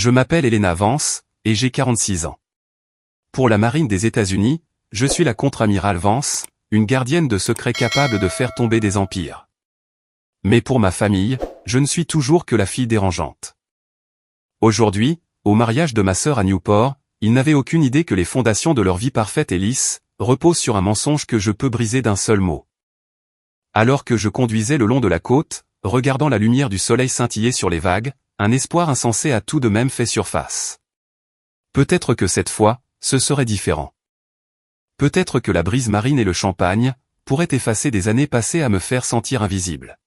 Je m'appelle Elena Vance, et j'ai 46 ans. Pour la marine des États-Unis, je suis la contre-amiral Vance, une gardienne de secret capable de faire tomber des empires. Mais pour ma famille, je ne suis toujours que la fille dérangeante. Aujourd'hui, au mariage de ma sœur à Newport, ils n'avaient aucune idée que les fondations de leur vie parfaite et lisse reposent sur un mensonge que je peux briser d'un seul mot. Alors que je conduisais le long de la côte, regardant la lumière du soleil scintiller sur les vagues, un espoir insensé a tout de même fait surface. Peut-être que cette fois, ce serait différent. Peut-être que la brise marine et le champagne pourraient effacer des années passées à me faire sentir invisible.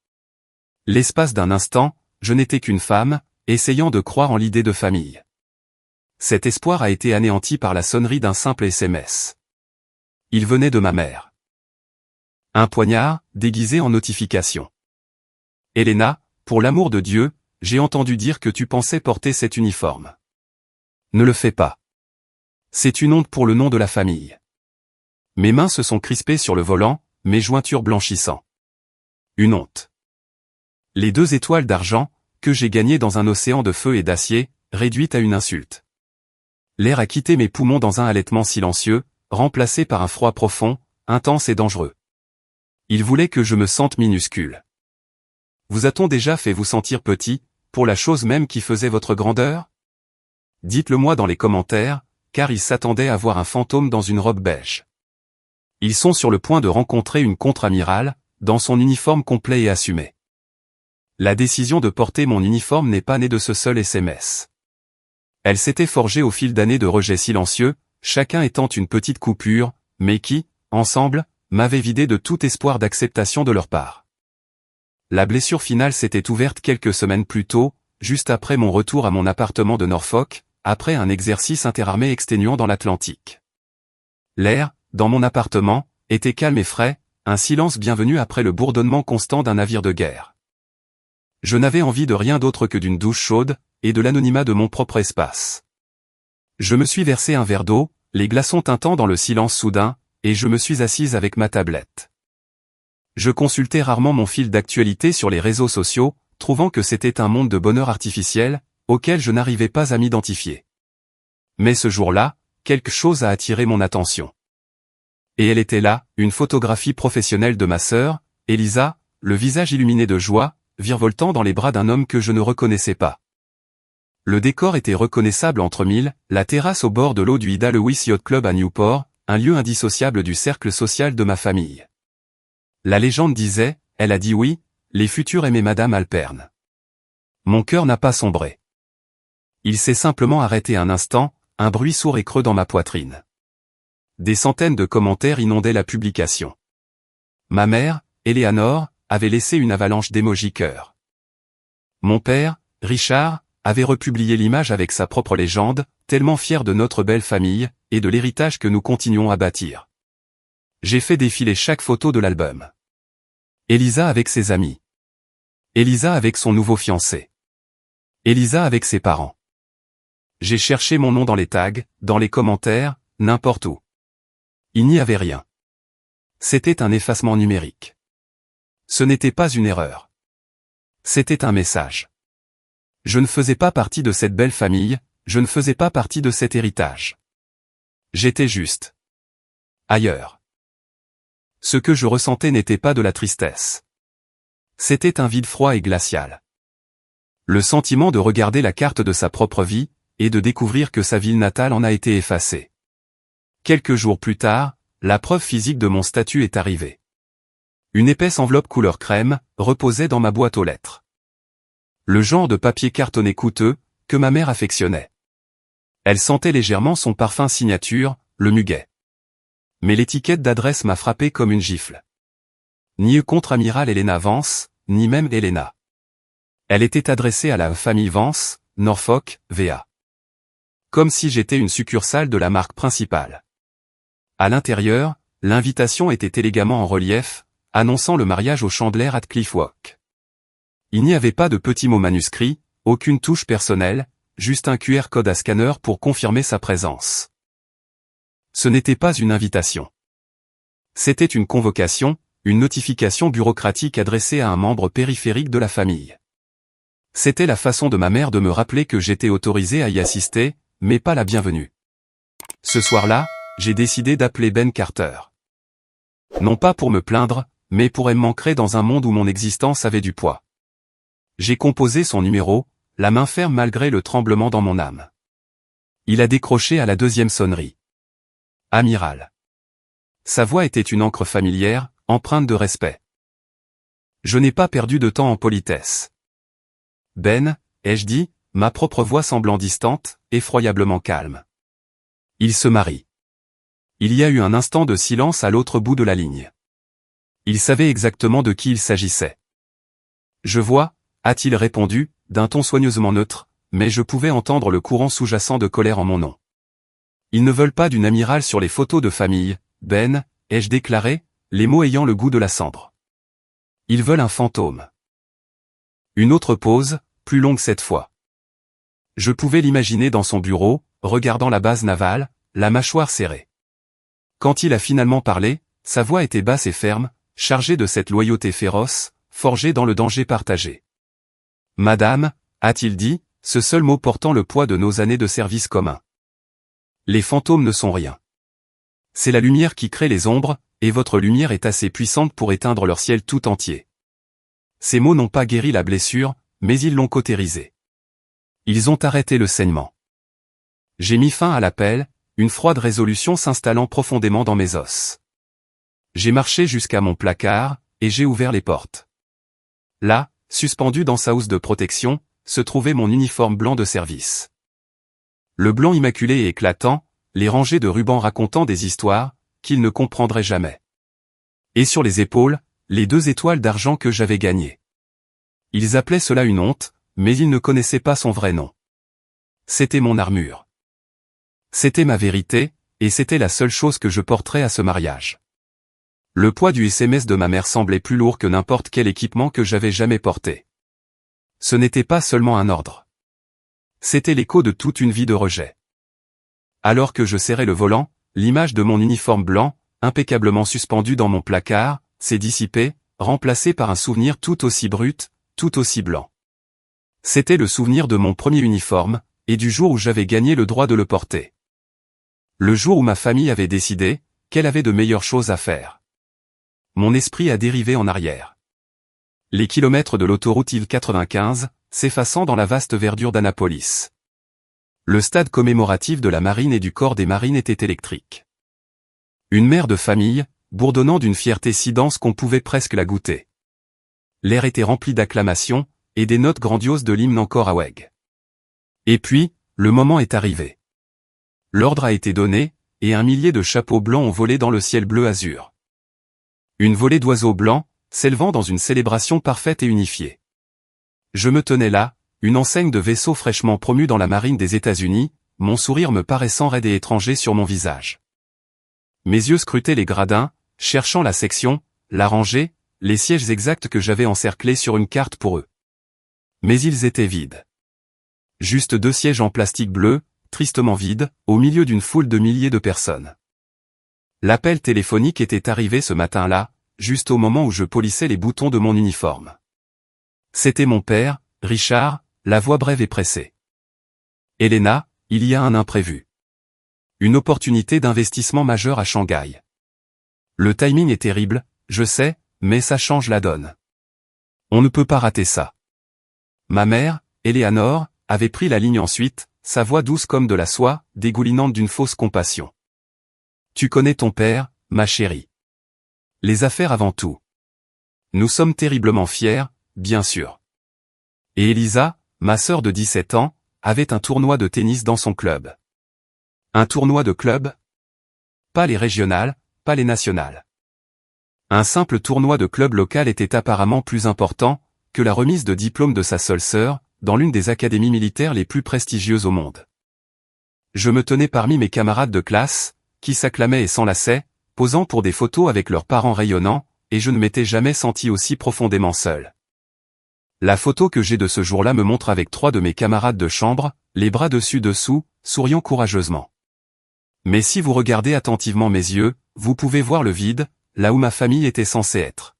L'espace d'un instant, je n'étais qu'une femme, essayant de croire en l'idée de famille. Cet espoir a été anéanti par la sonnerie d'un simple SMS. Il venait de ma mère. Un poignard, déguisé en notification. Elena, pour l'amour de Dieu, j'ai entendu dire que tu pensais porter cet uniforme. Ne le fais pas. C'est une honte pour le nom de la famille. Mes mains se sont crispées sur le volant, mes jointures blanchissant. Une honte. Les 2 étoiles d'argent, que j'ai gagnées dans un océan de feu et d'acier, réduites à une insulte. L'air a quitté mes poumons dans un halètement silencieux, remplacé par un froid profond, intense et dangereux. Il voulait que je me sente minuscule. Vous a-t-on déjà fait vous sentir petit, pour la chose même qui faisait votre grandeur? Dites-le moi dans les commentaires, car ils s'attendaient à voir un fantôme dans une robe beige. Ils sont sur le point de rencontrer une contre-amirale, dans son uniforme complet et assumé. La décision de porter mon uniforme n'est pas née de ce seul SMS. Elle s'était forgée au fil d'années de rejets silencieux, chacun étant une petite coupure, mais qui, ensemble, m'avaient vidé de tout espoir d'acceptation de leur part. La blessure finale s'était ouverte quelques semaines plus tôt, juste après mon retour à mon appartement de Norfolk, après un exercice interarmé exténuant dans l'Atlantique. L'air, dans mon appartement, était calme et frais, un silence bienvenu après le bourdonnement constant d'un navire de guerre. Je n'avais envie de rien d'autre que d'une douche chaude, et de l'anonymat de mon propre espace. Je me suis versé un verre d'eau, les glaçons tintant dans le silence soudain, et je me suis assise avec ma tablette. Je consultais rarement mon fil d'actualité sur les réseaux sociaux, trouvant que c'était un monde de bonheur artificiel, auquel je n'arrivais pas à m'identifier. Mais ce jour-là, quelque chose a attiré mon attention. Et elle était là, une photographie professionnelle de ma sœur, Elisa, le visage illuminé de joie, virevoltant dans les bras d'un homme que je ne reconnaissais pas. Le décor était reconnaissable entre mille, la terrasse au bord de l'eau du Ida Lewis Yacht Club à Newport, un lieu indissociable du cercle social de ma famille. La légende disait, elle a dit oui, les futurs aimaient Madame Alperne. Mon cœur n'a pas sombré. Il s'est simplement arrêté un instant, un bruit sourd et creux dans ma poitrine. Des centaines de commentaires inondaient la publication. Ma mère, Eleanor, avait laissé une avalanche d'émojis cœur. Mon père, Richard, avait republié l'image avec sa propre légende, tellement fier de notre belle famille, et de l'héritage que nous continuons à bâtir. J'ai fait défiler chaque photo de l'album. Elisa avec ses amis. Elisa avec son nouveau fiancé. Elisa avec ses parents. J'ai cherché mon nom dans les tags, dans les commentaires, n'importe où. Il n'y avait rien. C'était un effacement numérique. Ce n'était pas une erreur. C'était un message. Je ne faisais pas partie de cette belle famille, je ne faisais pas partie de cet héritage. J'étais juste ailleurs. Ce que je ressentais n'était pas de la tristesse. C'était un vide froid et glacial. Le sentiment de regarder la carte de sa propre vie, et de découvrir que sa ville natale en a été effacée. Quelques jours plus tard, la preuve physique de mon statut est arrivée. Une épaisse enveloppe couleur crème reposait dans ma boîte aux lettres. Le genre de papier cartonné coûteux, que ma mère affectionnait. Elle sentait légèrement son parfum signature, le muguet. Mais l'étiquette d'adresse m'a frappé comme une gifle. Ni contre-amiral Elena Vance, ni même Elena. Elle était adressée à la famille Vance, Norfolk, VA. Comme si j'étais une succursale de la marque principale. À l'intérieur, l'invitation était élégamment en relief, annonçant le mariage au Chandler at Cliff Walk. Il n'y avait pas de petits mots manuscrits, aucune touche personnelle, juste un QR code à scanner pour confirmer sa présence. Ce n'était pas une invitation. C'était une convocation, une notification bureaucratique adressée à un membre périphérique de la famille. C'était la façon de ma mère de me rappeler que j'étais autorisé à y assister, mais pas la bienvenue. Ce soir-là, j'ai décidé d'appeler Ben Carter. Non pas pour me plaindre, mais pour m'ancrer dans un monde où mon existence avait du poids. J'ai composé son numéro, la main ferme malgré le tremblement dans mon âme. Il a décroché à la deuxième sonnerie. Amiral. Sa voix était une encre familière, empreinte de respect. Je n'ai pas perdu de temps en politesse. Ben, ai-je dit, ma propre voix semblant distante, effroyablement calme. Il se marie. Il y a eu un instant de silence à l'autre bout de la ligne. Il savait exactement de qui il s'agissait. Je vois, a-t-il répondu, d'un ton soigneusement neutre, mais je pouvais entendre le courant sous-jacent de colère en mon nom. Ils ne veulent pas d'une amirale sur les photos de famille, Ben, ai-je déclaré, les mots ayant le goût de la cendre. Ils veulent un fantôme. Une autre pause, plus longue cette fois. Je pouvais l'imaginer dans son bureau, regardant la base navale, la mâchoire serrée. Quand il a finalement parlé, sa voix était basse et ferme, chargée de cette loyauté féroce, forgée dans le danger partagé. Madame, a-t-il dit, ce seul mot portant le poids de nos années de service commun. Les fantômes ne sont rien. C'est la lumière qui crée les ombres, et votre lumière est assez puissante pour éteindre leur ciel tout entier. Ces mots n'ont pas guéri la blessure, mais ils l'ont cautérisée. Ils ont arrêté le saignement. J'ai mis fin à l'appel, une froide résolution s'installant profondément dans mes os. J'ai marché jusqu'à mon placard, et j'ai ouvert les portes. Là, suspendu dans sa housse de protection, se trouvait mon uniforme blanc de service. Le blanc immaculé et éclatant, les rangées de rubans racontant des histoires, qu'il ne comprendrait jamais. Et sur les épaules, les 2 étoiles d'argent que j'avais gagnées. Ils appelaient cela une honte, mais ils ne connaissaient pas son vrai nom. C'était mon armure. C'était ma vérité, et c'était la seule chose que je porterais à ce mariage. Le poids du SMS de ma mère semblait plus lourd que n'importe quel équipement que j'avais jamais porté. Ce n'était pas seulement un ordre. C'était l'écho de toute une vie de rejet. Alors que je serrais le volant, l'image de mon uniforme blanc, impeccablement suspendu dans mon placard, s'est dissipée, remplacée par un souvenir tout aussi brut, tout aussi blanc. C'était le souvenir de mon premier uniforme, et du jour où j'avais gagné le droit de le porter. Le jour où ma famille avait décidé qu'elle avait de meilleures choses à faire. Mon esprit a dérivé en arrière. Les kilomètres de l'autoroute I-95, s'effaçant dans la vaste verdure d'Annapolis. Le stade commémoratif de la marine et du corps des marines était électrique. Une mère de famille, bourdonnant d'une fierté si dense qu'on pouvait presque la goûter. L'air était rempli d'acclamations, et des notes grandioses de l'hymne encore à Weg. Et puis, le moment est arrivé. L'ordre a été donné, et un millier de chapeaux blancs ont volé dans le ciel bleu azur. Une volée d'oiseaux blancs, s'élevant dans une célébration parfaite et unifiée. Je me tenais là, une enseigne de vaisseau fraîchement promu dans la marine des États-Unis, mon sourire me paraissant raide et étranger sur mon visage. Mes yeux scrutaient les gradins, cherchant la section, la rangée, les sièges exacts que j'avais encerclés sur une carte pour eux. Mais ils étaient vides. Juste 2 sièges en plastique bleu, tristement vides, au milieu d'une foule de milliers de personnes. L'appel téléphonique était arrivé ce matin-là, juste au moment où je polissais les boutons de mon uniforme. C'était mon père, Richard, la voix brève et pressée. Elena, il y a un imprévu. Une opportunité d'investissement majeur à Shanghai. Le timing est terrible, je sais, mais ça change la donne. On ne peut pas rater ça. Ma mère, Eleanor, avait pris la ligne ensuite, sa voix douce comme de la soie, dégoulinante d'une fausse compassion. Tu connais ton père, ma chérie. Les affaires avant tout. Nous sommes terriblement fiers, bien sûr. Et Elisa, ma sœur de 17 ans, avait un tournoi de tennis dans son club. Un tournoi de club? Pas les régionales, pas les nationales. Un simple tournoi de club local était apparemment plus important que la remise de diplôme de sa seule sœur, dans l'une des académies militaires les plus prestigieuses au monde. Je me tenais parmi mes camarades de classe, qui s'acclamaient et s'enlaçaient, posant pour des photos avec leurs parents rayonnants, et je ne m'étais jamais senti aussi profondément seul. La photo que j'ai de ce jour-là me montre avec 3 de mes camarades de chambre, les bras dessus-dessous, souriant courageusement. Mais si vous regardez attentivement mes yeux, vous pouvez voir le vide, là où ma famille était censée être.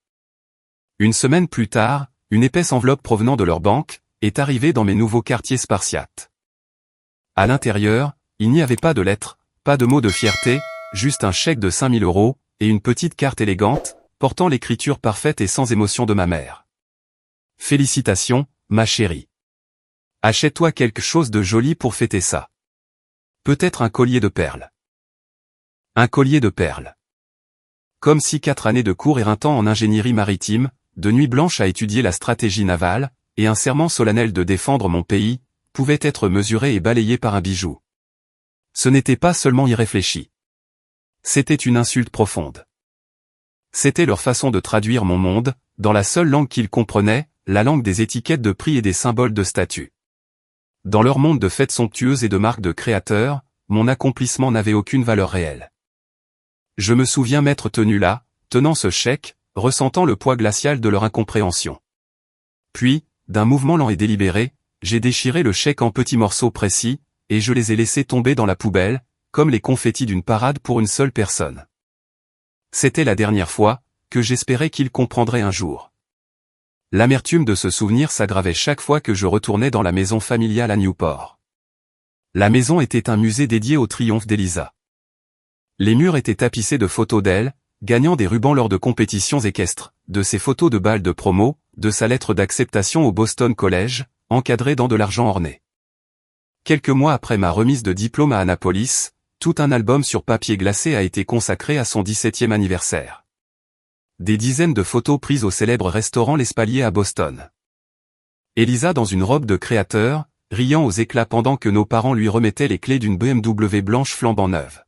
Une semaine plus tard, une épaisse enveloppe provenant de leur banque, est arrivé dans mes nouveaux quartiers spartiates. À l'intérieur, il n'y avait pas de lettres, pas de mots de fierté, juste un chèque de 5000 € et une petite carte élégante, portant l'écriture parfaite et sans émotion de ma mère. Félicitations, ma chérie. Achète-toi quelque chose de joli pour fêter ça. Peut-être un collier de perles. Un collier de perles. Comme si 4 années de cours éreintant en ingénierie maritime, de nuits blanches à étudier la stratégie navale, et un serment solennel de défendre mon pays, pouvaient être mesurés et balayés par un bijou. Ce n'était pas seulement irréfléchi. C'était une insulte profonde. C'était leur façon de traduire mon monde, dans la seule langue qu'ils comprenaient, la langue des étiquettes de prix et des symboles de statut. Dans leur monde de fêtes somptueuses et de marques de créateurs, mon accomplissement n'avait aucune valeur réelle. Je me souviens m'être tenu là, tenant ce chèque, ressentant le poids glacial de leur incompréhension. Puis, d'un mouvement lent et délibéré, j'ai déchiré le chèque en petits morceaux précis, et je les ai laissés tomber dans la poubelle, comme les confettis d'une parade pour une seule personne. C'était la dernière fois, que j'espérais qu'ils comprendraient un jour. L'amertume de ce souvenir s'aggravait chaque fois que je retournais dans la maison familiale à Newport. La maison était un musée dédié au triomphe d'Elisa. Les murs étaient tapissés de photos d'elle, gagnant des rubans lors de compétitions équestres, de ses photos de bal de promo, de sa lettre d'acceptation au Boston College, encadrée dans de l'argent orné. Quelques mois après ma remise de diplôme à Annapolis, tout un album sur papier glacé a été consacré à son 17e anniversaire. Des dizaines de photos prises au célèbre restaurant L'Espalier à Boston. Elisa dans une robe de créateur, riant aux éclats pendant que nos parents lui remettaient les clés d'une BMW blanche flambant neuve.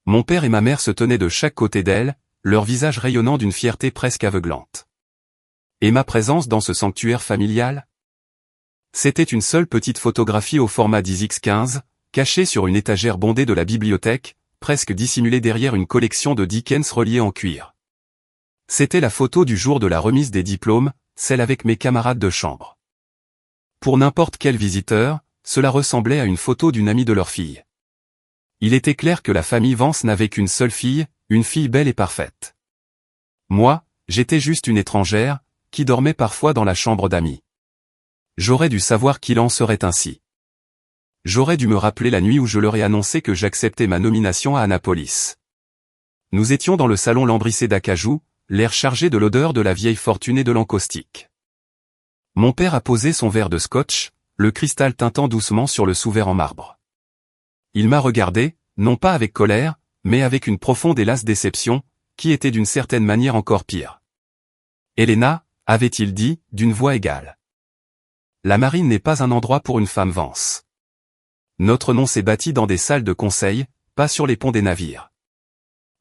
Mon père et ma mère se tenaient de chaque côté d'elle, leur visage rayonnant d'une fierté presque aveuglante. Et ma présence dans ce sanctuaire familial? C'était une seule petite photographie au format 10x15, cachée sur une étagère bondée de la bibliothèque, presque dissimulée derrière une collection de Dickens reliée en cuir. C'était la photo du jour de la remise des diplômes, celle avec mes camarades de chambre. Pour n'importe quel visiteur, cela ressemblait à une photo d'une amie de leur fille. Il était clair que la famille Vance n'avait qu'une seule fille, une fille belle et parfaite. Moi, j'étais juste une étrangère, qui dormait parfois dans la chambre d'amis. J'aurais dû savoir qu'il en serait ainsi. J'aurais dû me rappeler la nuit où je leur ai annoncé que j'acceptais ma nomination à Annapolis. Nous étions dans le salon lambrissé d'acajou, l'air chargé de l'odeur de la vieille fortune et de l'encaustique. Mon père a posé son verre de scotch, le cristal tintant doucement sur le sous-verre en marbre. Il m'a regardé, non pas avec colère, mais avec une profonde et lasse déception, qui était d'une certaine manière encore pire. « Helena » avait-il dit, d'une voix égale. La marine n'est pas un endroit pour une femme Vance. Notre nom s'est bâti dans des salles de conseil, pas sur les ponts des navires.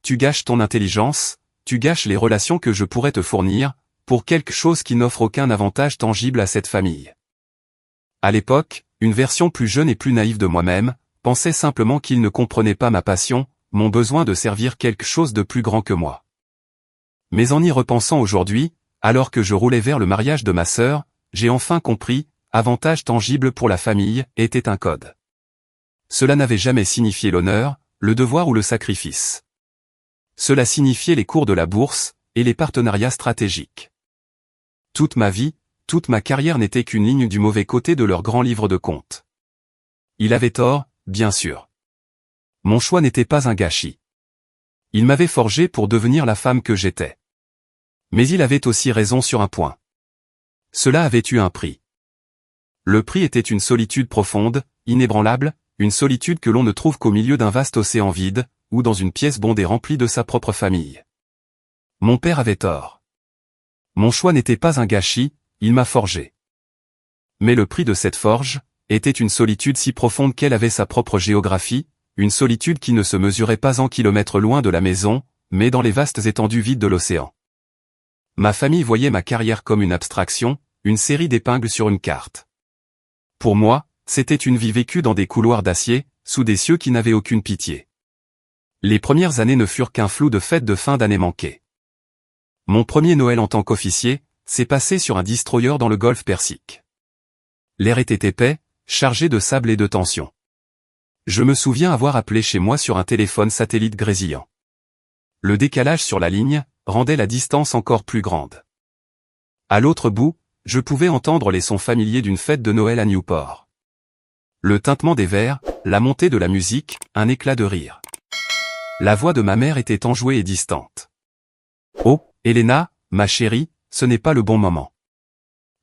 Tu gâches ton intelligence, tu gâches les relations que je pourrais te fournir, pour quelque chose qui n'offre aucun avantage tangible à cette famille. À l'époque, une version plus jeune et plus naïve de moi-même, pensait simplement qu'il ne comprenait pas ma passion, mon besoin de servir quelque chose de plus grand que moi. Mais en y repensant aujourd'hui, alors que je roulais vers le mariage de ma sœur, j'ai enfin compris, avantage tangible pour la famille, était un code. Cela n'avait jamais signifié l'honneur, le devoir ou le sacrifice. Cela signifiait les cours de la bourse, et les partenariats stratégiques. Toute ma vie, toute ma carrière n'était qu'une ligne du mauvais côté de leur grand livre de comptes. Il avait tort, bien sûr. Mon choix n'était pas un gâchis. Il m'avait forgé pour devenir la femme que j'étais. Mais il avait aussi raison sur un point. Cela avait eu un prix. Le prix était une solitude profonde, inébranlable, une solitude que l'on ne trouve qu'au milieu d'un vaste océan vide, ou dans une pièce bondée remplie de sa propre famille. Mon père avait tort. Mon choix n'était pas un gâchis, il m'a forgé. Mais le prix de cette forge, était une solitude si profonde qu'elle avait sa propre géographie, une solitude qui ne se mesurait pas en kilomètres loin de la maison, mais dans les vastes étendues vides de l'océan. Ma famille voyait ma carrière comme une abstraction, une série d'épingles sur une carte. Pour moi, c'était une vie vécue dans des couloirs d'acier, sous des cieux qui n'avaient aucune pitié. Les premières années ne furent qu'un flou de fêtes de fin d'année manquées. Mon premier Noël en tant qu'officier, s'est passé sur un destroyer dans le golfe Persique. L'air était épais, chargé de sable et de tension. Je me souviens avoir appelé chez moi sur un téléphone satellite grésillant. Le décalage sur la ligne rendait la distance encore plus grande. À l'autre bout, je pouvais entendre les sons familiers d'une fête de Noël à Newport. Le tintement des verres, la montée de la musique, un éclat de rire. La voix de ma mère était enjouée et distante. « Oh, Elena, ma chérie, ce n'est pas le bon moment.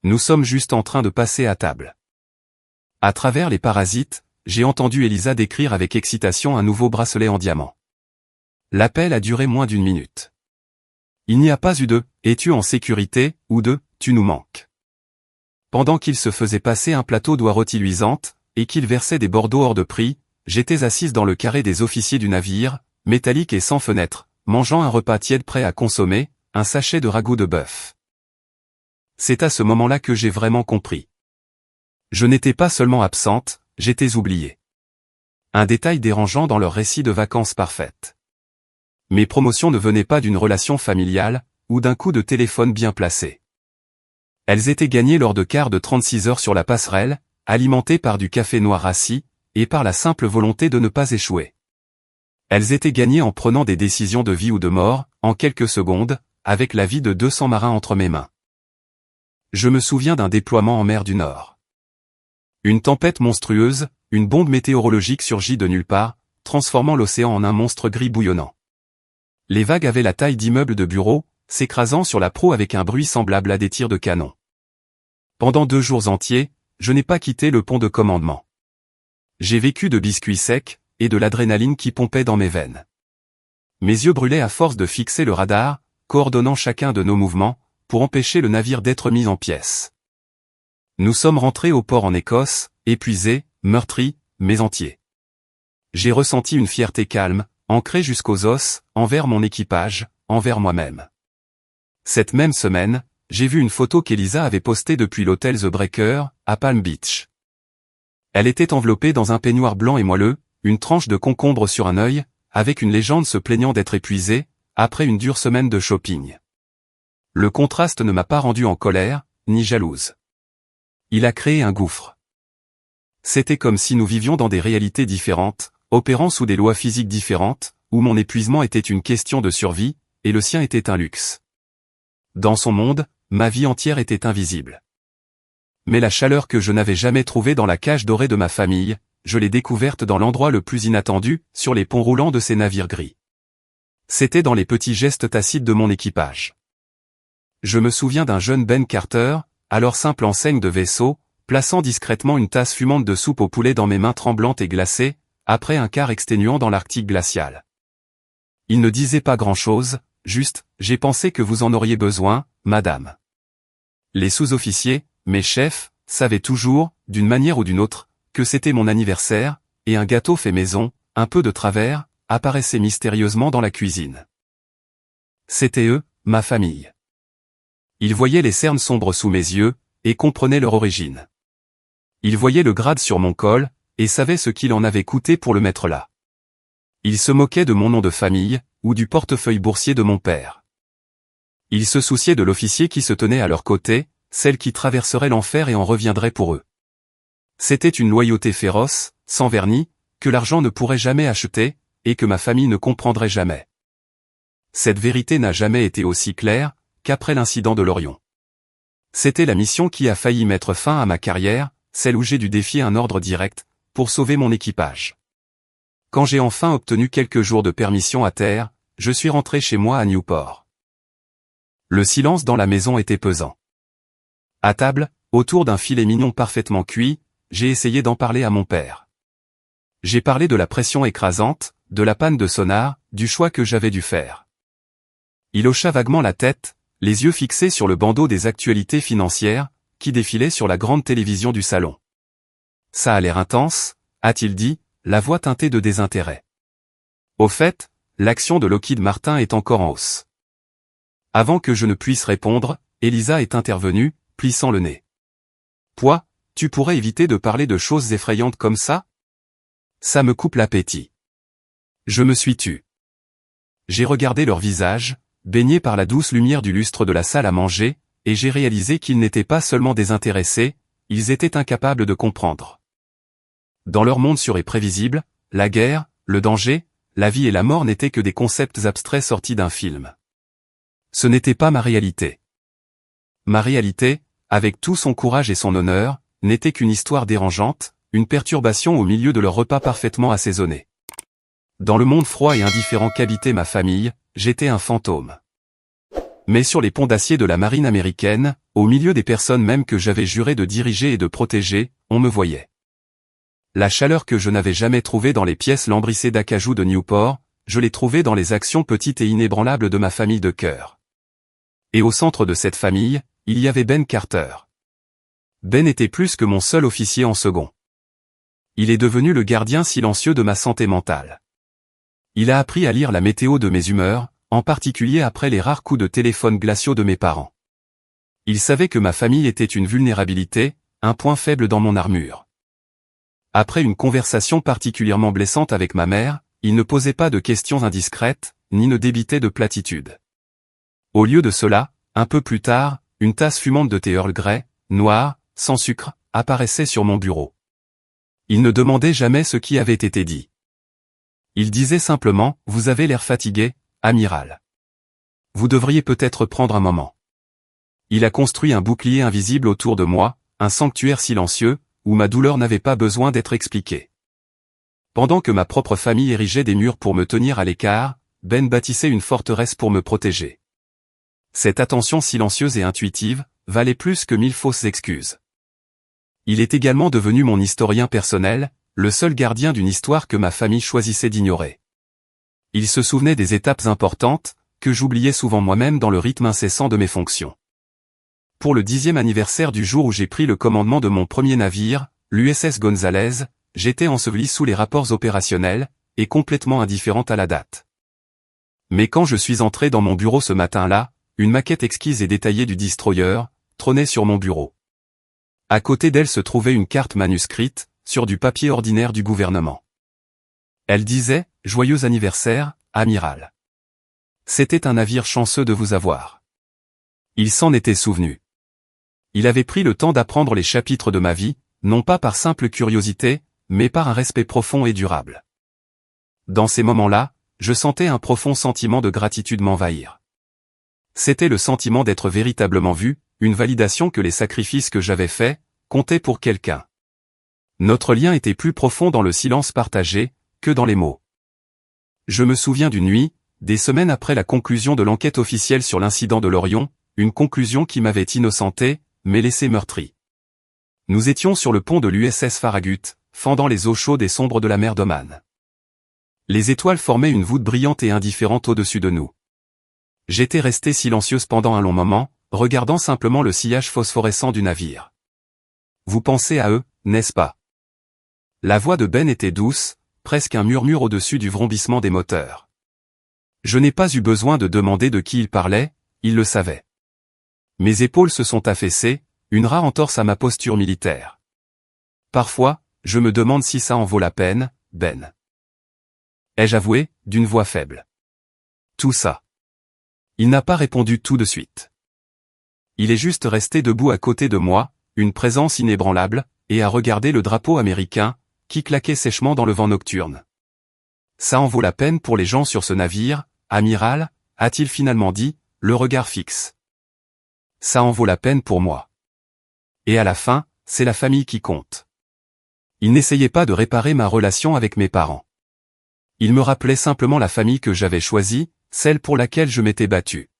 Nous sommes juste en train de passer à table. » À travers les parasites, j'ai entendu Elisa décrire avec excitation un nouveau bracelet en diamant. L'appel a duré moins d'1 minute. Il n'y a pas eu de « es-tu en sécurité » ou de « tu nous manques ». Pendant qu'il se faisait passer un plateau d'oie rôtie luisante, et qu'il versait des bordeaux hors de prix, j'étais assise dans le carré des officiers du navire, métallique et sans fenêtre, mangeant un repas tiède prêt à consommer, un sachet de ragoût de bœuf. C'est à ce moment-là que j'ai vraiment compris. Je n'étais pas seulement absente, j'étais oubliée. Un détail dérangeant dans leur récit de vacances parfaites. Mes promotions ne venaient pas d'une relation familiale, ou d'un coup de téléphone bien placé. Elles étaient gagnées lors de quarts de 36 heures sur la passerelle, alimentées par du café noir rassis, et par la simple volonté de ne pas échouer. Elles étaient gagnées en prenant des décisions de vie ou de mort, en quelques secondes, avec la vie de 200 marins entre mes mains. Je me souviens d'un déploiement en mer du Nord. Une tempête monstrueuse, une bombe météorologique surgit de nulle part, transformant l'océan en un monstre gris bouillonnant. Les vagues avaient la taille d'immeubles de bureaux, s'écrasant sur la proue avec un bruit semblable à des tirs de canon. Pendant 2 jours entiers, je n'ai pas quitté le pont de commandement. J'ai vécu de biscuits secs, et de l'adrénaline qui pompait dans mes veines. Mes yeux brûlaient à force de fixer le radar, coordonnant chacun de nos mouvements, pour empêcher le navire d'être mis en pièces. Nous sommes rentrés au port en Écosse, épuisés, meurtris, mais entiers. J'ai ressenti une fierté calme, ancrée jusqu'aux os, envers mon équipage, envers moi-même. Cette même semaine, j'ai vu une photo qu'Elisa avait postée depuis l'hôtel The Breaker, à Palm Beach. Elle était enveloppée dans un peignoir blanc et moelleux, une tranche de concombre sur un œil, avec une légende se plaignant d'être épuisée, après une dure semaine de shopping. Le contraste ne m'a pas rendu en colère, ni jalouse. Il a créé un gouffre. C'était comme si nous vivions dans des réalités différentes, opérant sous des lois physiques différentes, où mon épuisement était une question de survie, et le sien était un luxe. Dans son monde, ma vie entière était invisible. Mais la chaleur que je n'avais jamais trouvée dans la cage dorée de ma famille, je l'ai découverte dans l'endroit le plus inattendu, sur les ponts roulants de ces navires gris. C'était dans les petits gestes tacites de mon équipage. Je me souviens d'un jeune Ben Carter, alors simple enseigne de vaisseau, plaçant discrètement une tasse fumante de soupe au poulet dans mes mains tremblantes et glacées, après un quart exténuant dans l'Arctique glacial. Il ne disait pas grand-chose, juste, j'ai pensé que vous en auriez besoin, madame. Les sous-officiers, mes chefs, savaient toujours, d'une manière ou d'une autre, que c'était mon anniversaire, et un gâteau fait maison, un peu de travers, apparaissait mystérieusement dans la cuisine. C'étaient eux, ma famille. Ils voyaient les cernes sombres sous mes yeux, et comprenaient leur origine. Ils voyaient le grade sur mon col, et savaient ce qu'il en avait coûté pour le mettre là. Ils se moquaient de mon nom de famille, ou du portefeuille boursier de mon père. Ils se souciaient de l'officier qui se tenait à leur côté, celle qui traverserait l'enfer et en reviendrait pour eux. C'était une loyauté féroce, sans vernis, que l'argent ne pourrait jamais acheter, et que ma famille ne comprendrait jamais. Cette vérité n'a jamais été aussi claire, qu'après l'incident de l'Orion. C'était la mission qui a failli mettre fin à ma carrière, celle où j'ai dû défier un ordre direct, pour sauver mon équipage. Quand j'ai enfin obtenu quelques jours de permission à terre, je suis rentré chez moi à Newport. Le silence dans la maison était pesant. À table, autour d'un filet mignon parfaitement cuit, j'ai essayé d'en parler à mon père. J'ai parlé de la pression écrasante, de la panne de sonar, du choix que j'avais dû faire. Il hocha vaguement la tête, les yeux fixés sur le bandeau des actualités financières, qui défilait sur la grande télévision du salon. Ça a l'air intense, a-t-il dit, la voix teintée de désintérêt. Au fait, l'action de Lockheed Martin est encore en hausse. Avant que je ne puisse répondre, Elisa est intervenue, plissant le nez. Toi, tu pourrais éviter de parler de choses effrayantes comme ça? Ça me coupe l'appétit. Je me suis tu. J'ai regardé leur visage, baigné par la douce lumière du lustre de la salle à manger, et j'ai réalisé qu'ils n'étaient pas seulement désintéressés, ils étaient incapables de comprendre. Dans leur monde sûr et prévisible, la guerre, le danger, la vie et la mort n'étaient que des concepts abstraits sortis d'un film. Ce n'était pas ma réalité. Ma réalité, avec tout son courage et son honneur, n'était qu'une histoire dérangeante, une perturbation au milieu de leur repas parfaitement assaisonné. Dans le monde froid et indifférent qu'habitait ma famille, j'étais un fantôme. Mais sur les ponts d'acier de la marine américaine, au milieu des personnes même que j'avais juré de diriger et de protéger, on me voyait. La chaleur que je n'avais jamais trouvée dans les pièces lambrissées d'acajou de Newport, je l'ai trouvée dans les actions petites et inébranlables de ma famille de cœur. Et au centre de cette famille, il y avait Ben Carter. Ben était plus que mon seul officier en second. Il est devenu le gardien silencieux de ma santé mentale. Il a appris à lire la météo de mes humeurs, en particulier après les rares coups de téléphone glaciaux de mes parents. Il savait que ma famille était une vulnérabilité, un point faible dans mon armure. Après une conversation particulièrement blessante avec ma mère, il ne posait pas de questions indiscrètes, ni ne débitait de platitudes. Au lieu de cela, un peu plus tard, une tasse fumante de thé Earl Grey, noire, sans sucre, apparaissait sur mon bureau. Il ne demandait jamais ce qui avait été dit. Il disait simplement, « Vous avez l'air fatigué, amiral. Vous devriez peut-être prendre un moment. » Il a construit un bouclier invisible autour de moi, un sanctuaire silencieux, où ma douleur n'avait pas besoin d'être expliquée. Pendant que ma propre famille érigeait des murs pour me tenir à l'écart, Ben bâtissait une forteresse pour me protéger. Cette attention silencieuse et intuitive valait plus que 1000 fausses excuses. Il est également devenu mon historien personnel, le seul gardien d'une histoire que ma famille choisissait d'ignorer. Il se souvenait des étapes importantes, que j'oubliais souvent moi-même dans le rythme incessant de mes fonctions. Pour le 10e anniversaire du jour où j'ai pris le commandement de mon premier navire, l'USS Gonzalez, j'étais enseveli sous les rapports opérationnels, et complètement indifférente à la date. Mais quand je suis entré dans mon bureau ce matin-là, une maquette exquise et détaillée du destroyer trônait sur mon bureau. À côté d'elle se trouvait une carte manuscrite, sur du papier ordinaire du gouvernement. Elle disait « Joyeux anniversaire, amiral. C'était un navire chanceux de vous avoir. » Il s'en était souvenu. Il avait pris le temps d'apprendre les chapitres de ma vie, non pas par simple curiosité, mais par un respect profond et durable. Dans ces moments-là, je sentais un profond sentiment de gratitude m'envahir. C'était le sentiment d'être véritablement vu, une validation que les sacrifices que j'avais faits comptaient pour quelqu'un. Notre lien était plus profond dans le silence partagé que dans les mots. Je me souviens d'une nuit, des semaines après la conclusion de l'enquête officielle sur l'incident de l'Orion, une conclusion qui m'avait innocenté, mais laissé meurtri. Nous étions sur le pont de l'USS Farragut, fendant les eaux chaudes et sombres de la mer d'Oman. Les étoiles formaient une voûte brillante et indifférente au-dessus de nous. J'étais restée silencieuse pendant un long moment, regardant simplement le sillage phosphorescent du navire. Vous pensez à eux, n'est-ce pas? La voix de Ben était douce, presque un murmure au-dessus du vrombissement des moteurs. Je n'ai pas eu besoin de demander de qui il parlait, il le savait. Mes épaules se sont affaissées, une rare entorse à ma posture militaire. Parfois, je me demande si ça en vaut la peine, Ben. Ai-je avoué, d'une voix faible. Tout ça. Il n'a pas répondu tout de suite. Il est juste resté debout à côté de moi, une présence inébranlable, et à regarder le drapeau américain, qui claquait sèchement dans le vent nocturne. Ça en vaut la peine pour les gens sur ce navire, amiral, a-t-il finalement dit, le regard fixe. Ça en vaut la peine pour moi. Et à la fin, c'est la famille qui compte. Il n'essayait pas de réparer ma relation avec mes parents. Il me rappelait simplement la famille que j'avais choisie, celle pour laquelle je m'étais battu.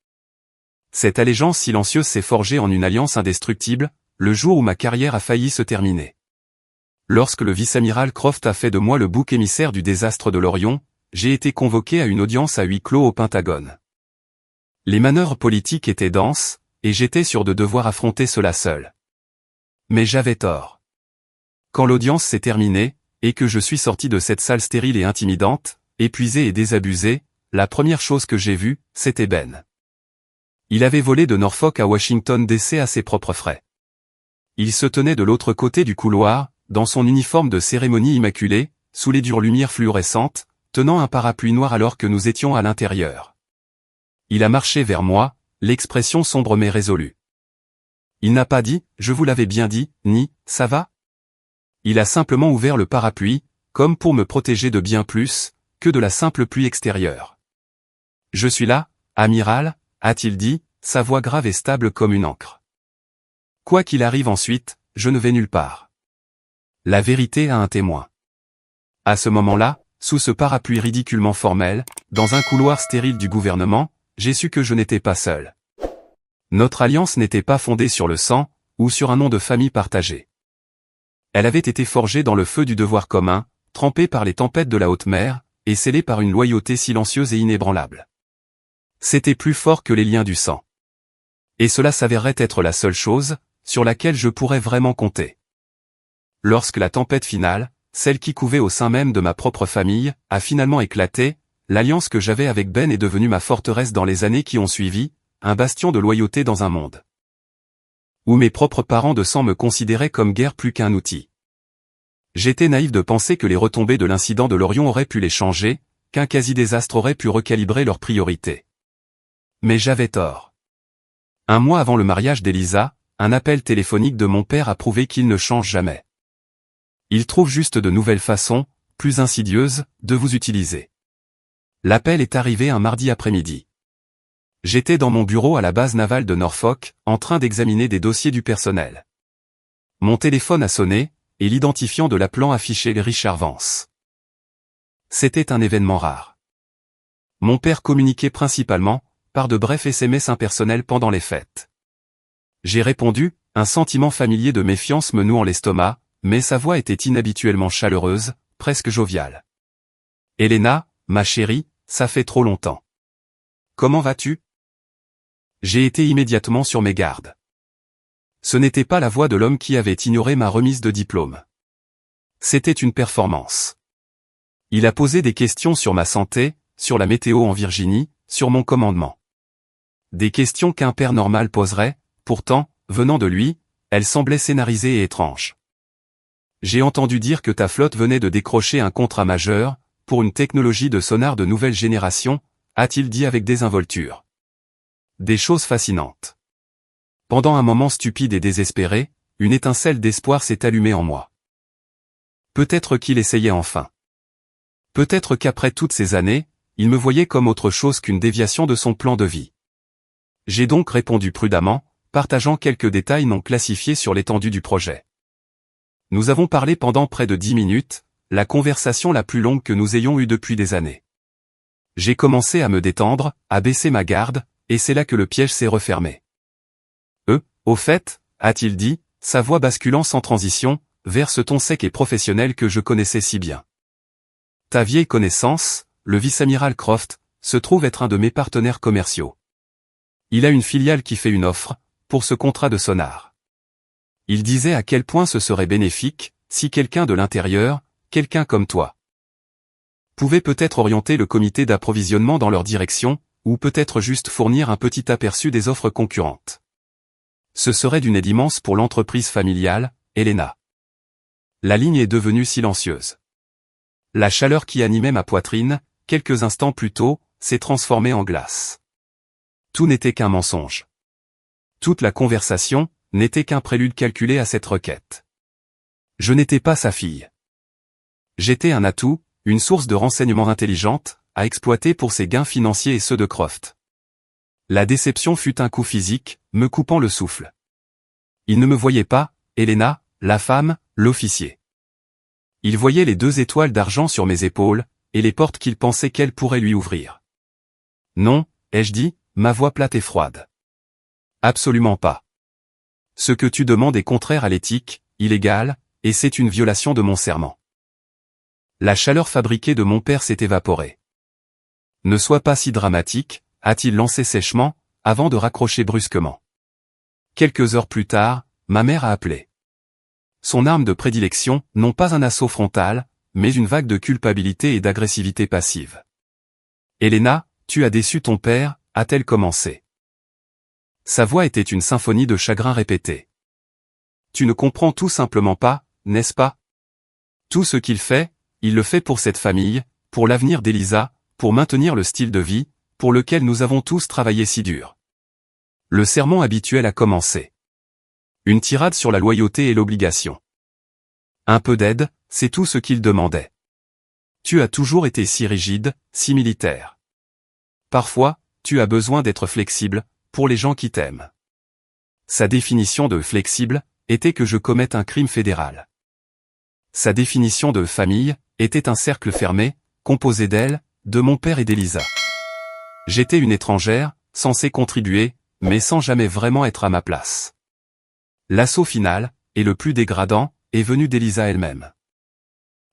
Cette allégeance silencieuse s'est forgée en une alliance indestructible, le jour où ma carrière a failli se terminer. Lorsque le vice-amiral Croft a fait de moi le bouc émissaire du désastre de l'Orion, j'ai été convoqué à une audience à huis clos au Pentagone. Les manœuvres politiques étaient denses, et j'étais sûr de devoir affronter cela seul. Mais j'avais tort. Quand l'audience s'est terminée, et que je suis sorti de cette salle stérile et intimidante, épuisé et désabusé, la première chose que j'ai vue, c'était Ben. Il avait volé de Norfolk à Washington DC à ses propres frais. Il se tenait de l'autre côté du couloir, dans son uniforme de cérémonie immaculé, sous les dures lumières fluorescentes, tenant un parapluie noir alors que nous étions à l'intérieur. Il a marché vers moi, l'expression sombre mais résolue. Il n'a pas dit « je vous l'avais bien dit » ni « ça va ?» Il a simplement ouvert le parapluie, comme pour me protéger de bien plus que de la simple pluie extérieure. « Je suis là, amiral » a-t-il dit, sa voix grave et stable comme une ancre. Quoi qu'il arrive ensuite, je ne vais nulle part. La vérité a un témoin. À ce moment-là, sous ce parapluie ridiculement formel, dans un couloir stérile du gouvernement, j'ai su que je n'étais pas seul. Notre alliance n'était pas fondée sur le sang, ou sur un nom de famille partagé. Elle avait été forgée dans le feu du devoir commun, trempée par les tempêtes de la haute mer, et scellée par une loyauté silencieuse et inébranlable. C'était plus fort que les liens du sang. Et cela s'avérerait être la seule chose, sur laquelle je pourrais vraiment compter. Lorsque la tempête finale, celle qui couvait au sein même de ma propre famille, a finalement éclaté, l'alliance que j'avais avec Ben est devenue ma forteresse dans les années qui ont suivi, un bastion de loyauté dans un monde où mes propres parents de sang me considéraient comme guère plus qu'un outil. J'étais naïf de penser que les retombées de l'incident de l'Orion auraient pu les changer, qu'un quasi-désastre aurait pu recalibrer leurs priorités. Mais j'avais tort. Un mois avant le mariage d'Elisa, un appel téléphonique de mon père a prouvé qu'il ne change jamais. Il trouve juste de nouvelles façons, plus insidieuses, de vous utiliser. L'appel est arrivé un mardi après-midi. J'étais dans mon bureau à la base navale de Norfolk, en train d'examiner des dossiers du personnel. Mon téléphone a sonné, et l'identifiant de l'appelant affichait Richard Vance. C'était un événement rare. Mon père communiquait principalement, par de brefs SMS impersonnels pendant les fêtes. J'ai répondu, un sentiment familier de méfiance me nouant l'estomac, mais sa voix était inhabituellement chaleureuse, presque joviale. « Elena, ma chérie, ça fait trop longtemps. Comment vas-tu » J'ai été immédiatement sur mes gardes. Ce n'était pas la voix de l'homme qui avait ignoré ma remise de diplôme. C'était une performance. Il a posé des questions sur ma santé, sur la météo en Virginie, sur mon commandement. Des questions qu'un père normal poserait, pourtant, venant de lui, elles semblaient scénarisées et étranges. J'ai entendu dire que ta flotte venait de décrocher un contrat majeur, pour une technologie de sonar de nouvelle génération, a-t-il dit avec désinvolture. Des choses fascinantes. Pendant un moment stupide et désespéré, une étincelle d'espoir s'est allumée en moi. Peut-être qu'il essayait enfin. Peut-être qu'après toutes ces années, il me voyait comme autre chose qu'une déviation de son plan de vie. J'ai donc répondu prudemment, partageant quelques détails non classifiés sur l'étendue du projet. Nous avons parlé pendant près de 10 minutes, la conversation la plus longue que nous ayons eue depuis des années. J'ai commencé à me détendre, à baisser ma garde, et c'est là que le piège s'est refermé. Au fait, a-t-il dit, sa voix basculant sans transition, vers ce ton sec et professionnel que je connaissais si bien. Ta vieille connaissance, le vice-amiral Croft, se trouve être un de mes partenaires commerciaux. Il a une filiale qui fait une offre, pour ce contrat de sonar. Il disait à quel point ce serait bénéfique, si quelqu'un de l'intérieur, quelqu'un comme toi, pouvait peut-être orienter le comité d'approvisionnement dans leur direction, ou peut-être juste fournir un petit aperçu des offres concurrentes. Ce serait d'une aide immense pour l'entreprise familiale, Elena. La ligne est devenue silencieuse. La chaleur qui animait ma poitrine, quelques instants plus tôt, s'est transformée en glace. Tout n'était qu'un mensonge. Toute la conversation n'était qu'un prélude calculé à cette requête. Je n'étais pas sa fille. J'étais un atout, une source de renseignements intelligente, à exploiter pour ses gains financiers et ceux de Croft. La déception fut un coup physique, me coupant le souffle. Il ne me voyait pas, Elena, la femme, l'officier. Il voyait les 2 étoiles d'argent sur mes épaules, et les portes qu'il pensait qu'elle pourrait lui ouvrir. Non, ai-je dit, ma voix plate et froide. Absolument pas. Ce que tu demandes est contraire à l'éthique, illégal, et c'est une violation de mon serment. La chaleur fabriquée de mon père s'est évaporée. Ne sois pas si dramatique, a-t-il lancé sèchement, avant de raccrocher brusquement. Quelques heures plus tard, ma mère a appelé. Son arme de prédilection, non pas un assaut frontal, mais une vague de culpabilité et d'agressivité passive. Elena, tu as déçu ton père, a-t-elle commencé. Sa voix était une symphonie de chagrin répété. Tu ne comprends tout simplement pas, n'est-ce pas? Tout ce qu'il fait, il le fait pour cette famille, pour l'avenir d'Elisa, pour maintenir le style de vie, pour lequel nous avons tous travaillé si dur. Le sermon habituel a commencé. Une tirade sur la loyauté et l'obligation. Un peu d'aide, c'est tout ce qu'il demandait. Tu as toujours été si rigide, si militaire. Parfois, tu as besoin d'être flexible, pour les gens qui t'aiment. Sa définition de flexible était que je commette un crime fédéral. Sa définition de famille était un cercle fermé, composé d'elle, de mon père et d'Elisa. J'étais une étrangère, censée contribuer, mais sans jamais vraiment être à ma place. L'assaut final, et le plus dégradant, est venu d'Elisa elle-même.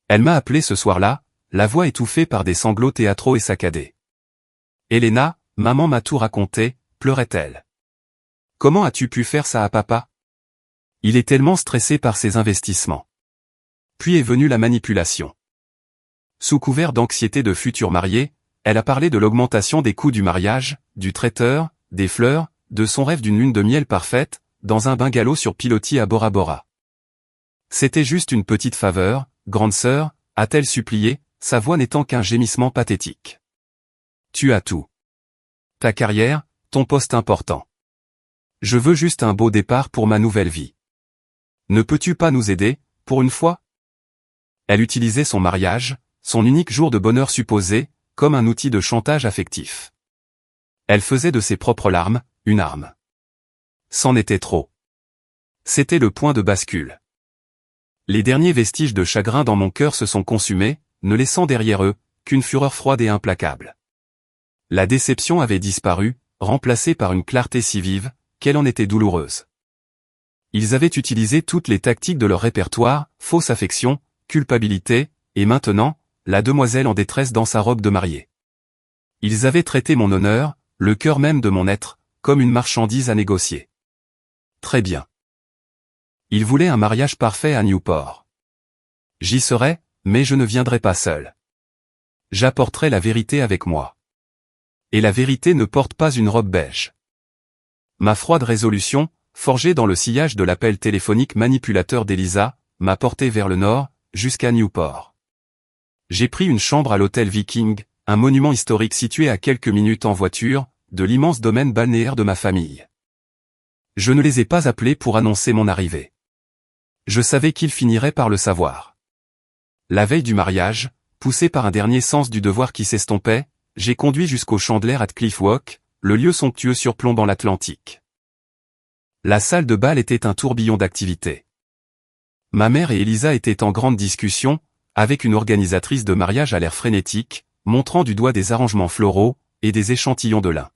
Elle m'a appelé ce soir-là, la voix étouffée par des sanglots théâtraux et saccadés. Elena, maman m'a tout raconté, pleurait-elle. Comment as-tu pu faire ça à papa? Il est tellement stressé par ses investissements. Puis est venue la manipulation. Sous couvert d'anxiété de futurs mariés, elle a parlé de l'augmentation des coûts du mariage, du traiteur, des fleurs, de son rêve d'une lune de miel parfaite, dans un bungalow sur pilotis à Bora Bora. C'était juste une petite faveur, grande sœur, a-t-elle supplié, sa voix n'étant qu'un gémissement pathétique. Tu as tout. Ta carrière, ton poste important. Je veux juste un beau départ pour ma nouvelle vie. Ne peux-tu pas nous aider, pour une fois? Elle utilisait son mariage, son unique jour de bonheur supposé, comme un outil de chantage affectif. Elle faisait de ses propres larmes, une arme. C'en était trop. C'était le point de bascule. Les derniers vestiges de chagrin dans mon cœur se sont consumés, ne laissant derrière eux qu'une fureur froide et implacable. La déception avait disparu, remplacée par une clarté si vive, qu'elle en était douloureuse. Ils avaient utilisé toutes les tactiques de leur répertoire, fausse affection, culpabilité, et maintenant, la demoiselle en détresse dans sa robe de mariée. Ils avaient traité mon honneur, le cœur même de mon être, comme une marchandise à négocier. Très bien. Ils voulaient un mariage parfait à Newport. J'y serais, mais je ne viendrai pas seul. J'apporterai la vérité avec moi. Et la vérité ne porte pas une robe beige. Ma froide résolution, forgée dans le sillage de l'appel téléphonique manipulateur d'Elisa, m'a porté vers le nord, jusqu'à Newport. J'ai pris une chambre à l'hôtel Viking, un monument historique situé à quelques minutes en voiture, de l'immense domaine balnéaire de ma famille. Je ne les ai pas appelés pour annoncer mon arrivée. Je savais qu'ils finiraient par le savoir. La veille du mariage, poussé par un dernier sens du devoir qui s'estompait, j'ai conduit jusqu'au Chandler at Cliff Walk, le lieu somptueux surplombant l'Atlantique. La salle de bal était un tourbillon d'activités. Ma mère et Elisa étaient en grande discussion, avec une organisatrice de mariage à l'air frénétique, montrant du doigt des arrangements floraux, et des échantillons de lin.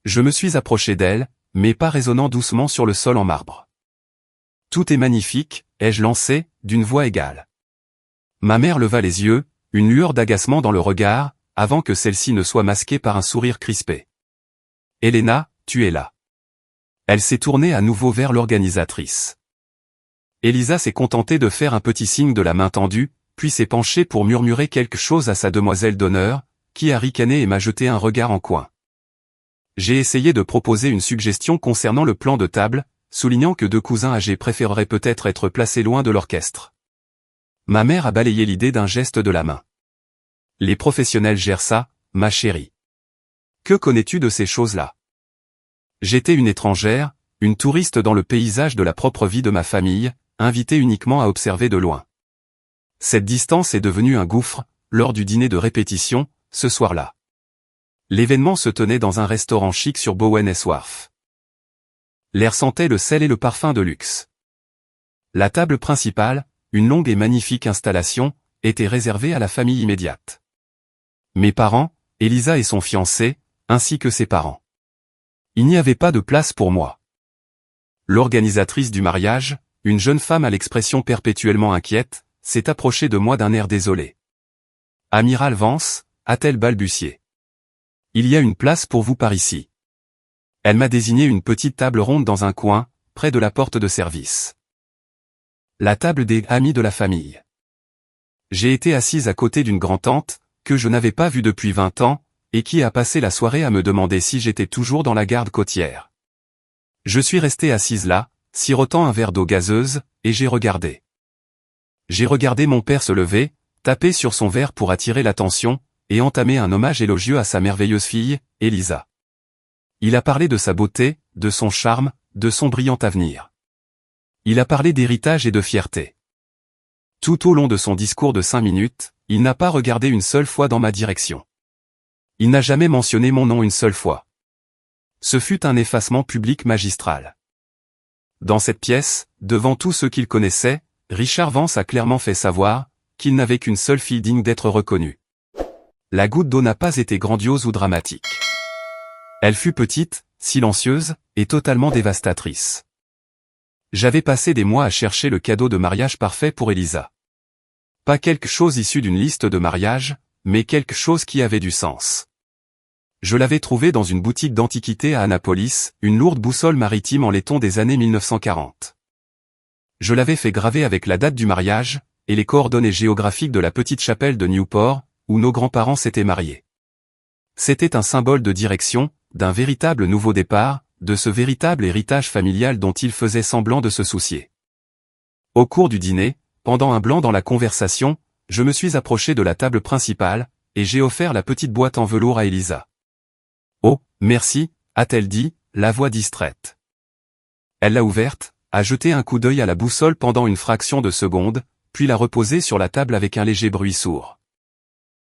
Je me suis approché d'elle, mes pas résonnant doucement sur le sol en marbre. Tout est magnifique, ai-je lancé, d'une voix égale. Ma mère leva les yeux, une lueur d'agacement dans le regard, avant que celle-ci ne soit masquée par un sourire crispé. Elena, tu es là. Elle s'est tournée à nouveau vers l'organisatrice. Elisa s'est contentée de faire un petit signe de la main tendue, puis s'est penchée pour murmurer quelque chose à sa demoiselle d'honneur, qui a ricané et m'a jeté un regard en coin. J'ai essayé de proposer une suggestion concernant le plan de table, soulignant que deux cousins âgés préféreraient peut-être être placés loin de l'orchestre. Ma mère a balayé l'idée d'un geste de la main. Les professionnels gèrent ça, ma chérie. Que connais-tu de ces choses-là? J'étais une étrangère, une touriste dans le paysage de la propre vie de ma famille, invitée uniquement à observer de loin. Cette distance est devenue un gouffre, lors du dîner de répétition, ce soir-là. L'événement se tenait dans un restaurant chic sur Bowen Wharf. L'air sentait le sel et le parfum de luxe. La table principale, une longue et magnifique installation, était réservée à la famille immédiate. Mes parents, Elisa et son fiancé, ainsi que ses parents. Il n'y avait pas de place pour moi. L'organisatrice du mariage, une jeune femme à l'expression perpétuellement inquiète, s'est approchée de moi d'un air désolé. « Amiral Vance » a-t-elle balbutié. « Il y a une place pour vous par ici. » Elle m'a désigné une petite table ronde dans un coin, près de la porte de service. La table des amis de la famille. J'ai été assise à côté d'une grand-tante, que je n'avais pas vue depuis 20 ans, et qui a passé la soirée à me demander si j'étais toujours dans la garde côtière. Je suis restée assise là, sirotant un verre d'eau gazeuse, et j'ai regardé. J'ai regardé mon père se lever, taper sur son verre pour attirer l'attention, et entamer un hommage élogieux à sa merveilleuse fille, Elisa. Il a parlé de sa beauté, de son charme, de son brillant avenir. Il a parlé d'héritage et de fierté. Tout au long de son discours de 5 minutes, il n'a pas regardé une seule fois dans ma direction. Il n'a jamais mentionné mon nom une seule fois. Ce fut un effacement public magistral. Dans cette pièce, devant tous ceux qu'il connaissait, Richard Vance a clairement fait savoir qu'il n'avait qu'une seule fille digne d'être reconnue. La goutte d'eau n'a pas été grandiose ou dramatique. Elle fut petite, silencieuse, et totalement dévastatrice. J'avais passé des mois à chercher le cadeau de mariage parfait pour Elisa. Pas quelque chose issu d'une liste de mariage, mais quelque chose qui avait du sens. Je l'avais trouvé dans une boutique d'antiquités à Annapolis, une lourde boussole maritime en laiton des années 1940. Je l'avais fait graver avec la date du mariage, et les coordonnées géographiques de la petite chapelle de Newport, où nos grands-parents s'étaient mariés. C'était un symbole de direction, d'un véritable nouveau départ, de ce véritable héritage familial dont il faisait semblant de se soucier. Au cours du dîner, pendant un blanc dans la conversation, je me suis approché de la table principale, et j'ai offert la petite boîte en velours à Elisa. « Oh, merci » a-t-elle dit, la voix distraite. Elle l'a ouverte, a jeté un coup d'œil à la boussole pendant une fraction de seconde, puis l'a reposée sur la table avec un léger bruit sourd.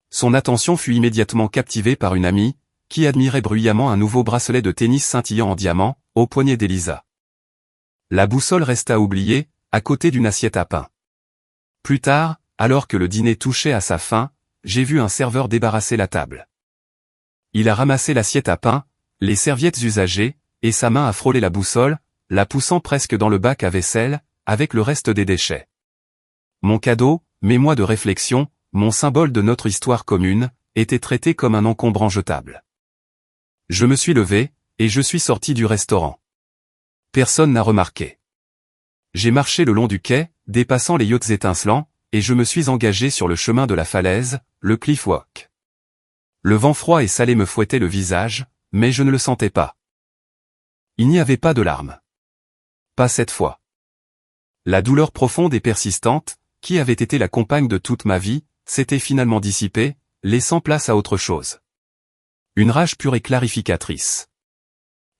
Son attention fut immédiatement captivée par une amie, qui admirait bruyamment un nouveau bracelet de tennis scintillant en diamant, au poignet d'Elisa. La boussole resta oubliée, à côté d'une assiette à pain. Plus tard, alors que le dîner touchait à sa fin, j'ai vu un serveur débarrasser la table. Il a ramassé l'assiette à pain, les serviettes usagées, et sa main a frôlé la boussole, la poussant presque dans le bac à vaisselle, avec le reste des déchets. Mon cadeau, mes mois de réflexion, mon symbole de notre histoire commune, était traité comme un encombrant jetable. Je me suis levé, et je suis sorti du restaurant. Personne n'a remarqué. J'ai marché le long du quai, dépassant les yachts étincelants, et je me suis engagé sur le chemin de la falaise, le Cliff Walk. Le vent froid et salé me fouettait le visage, mais je ne le sentais pas. Il n'y avait pas de larmes. Pas cette fois. La douleur profonde et persistante, qui avait été la compagne de toute ma vie, s'était finalement dissipée, laissant place à autre chose. Une rage pure et clarificatrice.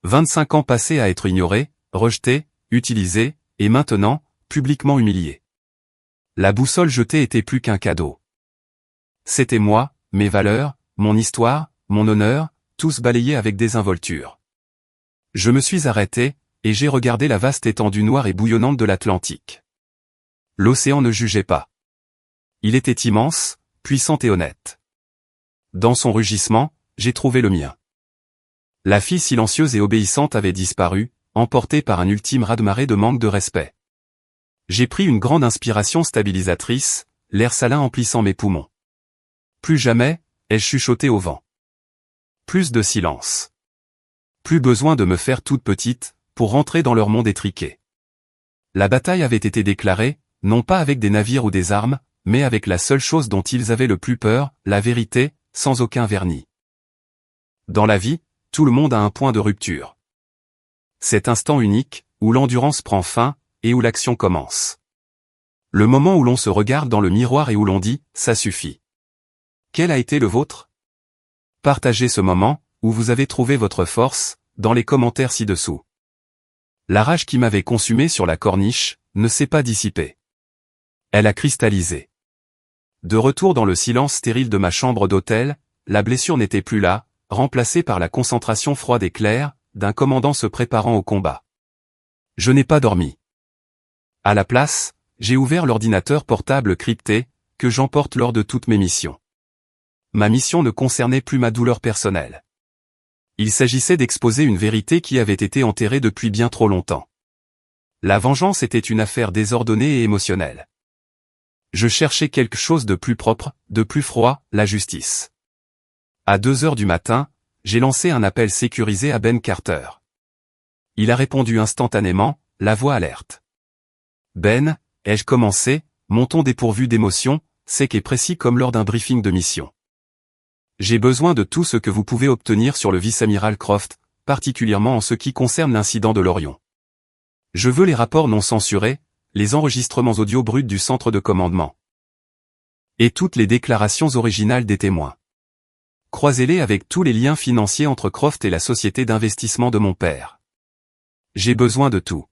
25 ans passés à être ignorés, rejetés, utilisés, et maintenant, publiquement humiliés. La boussole jetée était plus qu'un cadeau. C'était moi, mes valeurs, mon histoire, mon honneur, tous balayés avec désinvolture. Je me suis arrêté, et j'ai regardé la vaste étendue noire et bouillonnante de l'Atlantique. L'océan ne jugeait pas. Il était immense, puissant et honnête. Dans son rugissement, j'ai trouvé le mien. La fille silencieuse et obéissante avait disparu, emportée par un ultime raz-de-marée de manque de respect. J'ai pris une grande inspiration stabilisatrice, l'air salin emplissant mes poumons. Plus jamais, ai-je chuchoté au vent. Plus de silence. Plus besoin de me faire toute petite, pour rentrer dans leur monde étriqué. La bataille avait été déclarée, non pas avec des navires ou des armes, mais avec la seule chose dont ils avaient le plus peur, la vérité, sans aucun vernis. Dans la vie, tout le monde a un point de rupture. Cet instant unique, où l'endurance prend fin, et où l'action commence. Le moment où l'on se regarde dans le miroir et où l'on dit « ça suffit ». Quel a été le vôtre? Partagez ce moment, où vous avez trouvé votre force, dans les commentaires ci-dessous. La rage qui m'avait consumé sur la corniche, ne s'est pas dissipée. Elle a cristallisé. De retour dans le silence stérile de ma chambre d'hôtel, la blessure n'était plus là, remplacée par la concentration froide et claire, d'un commandant se préparant au combat. Je n'ai pas dormi. À la place, j'ai ouvert l'ordinateur portable crypté, que j'emporte lors de toutes mes missions. Ma mission ne concernait plus ma douleur personnelle. Il s'agissait d'exposer une vérité qui avait été enterrée depuis bien trop longtemps. La vengeance était une affaire désordonnée et émotionnelle. Je cherchais quelque chose de plus propre, de plus froid, la justice. À 2 heures du matin, j'ai lancé un appel sécurisé à Ben Carter. Il a répondu instantanément, la voix alerte. Ben, ai-je commencé, mon ton dépourvu d'émotion, sec et précis comme lors d'un briefing de mission. J'ai besoin de tout ce que vous pouvez obtenir sur le vice-amiral Croft, particulièrement en ce qui concerne l'incident de l'Orion. Je veux les rapports non censurés, les enregistrements audio bruts du centre de commandement. Et toutes les déclarations originales des témoins. Croisez-les avec tous les liens financiers entre Croft et la société d'investissement de mon père. J'ai besoin de tout.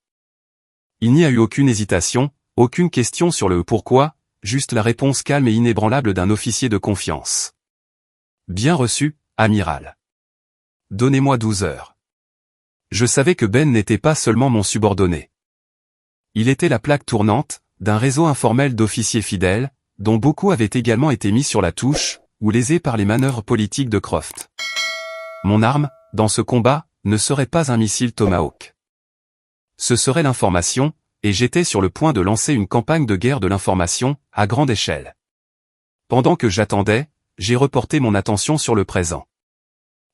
Il n'y a eu aucune hésitation, aucune question sur le pourquoi, juste la réponse calme et inébranlable d'un officier de confiance. Bien reçu, amiral. Donnez-moi 12 heures. Je savais que Ben n'était pas seulement mon subordonné. Il était la plaque tournante d'un réseau informel d'officiers fidèles, dont beaucoup avaient également été mis sur la touche, ou lésés par les manœuvres politiques de Croft. Mon arme, dans ce combat, ne serait pas un missile Tomahawk. Ce serait l'information, et j'étais sur le point de lancer une campagne de guerre de l'information, à grande échelle. Pendant que j'attendais, j'ai reporté mon attention sur le présent.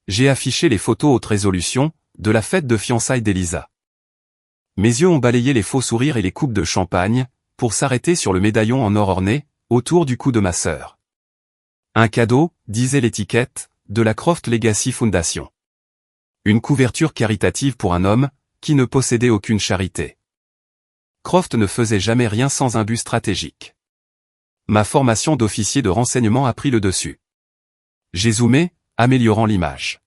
J'ai affiché les photos haute résolution, de la fête de fiançailles d'Elisa. Mes yeux ont balayé les faux sourires et les coupes de champagne, pour s'arrêter sur le médaillon en or orné, autour du cou de ma sœur. Un cadeau, disait l'étiquette, de la Croft Legacy Foundation. Une couverture caritative pour un homme, qui ne possédait aucune charité. Croft ne faisait jamais rien sans un but stratégique. Ma formation d'officier de renseignement a pris le dessus. J'ai zoomé, améliorant l'image.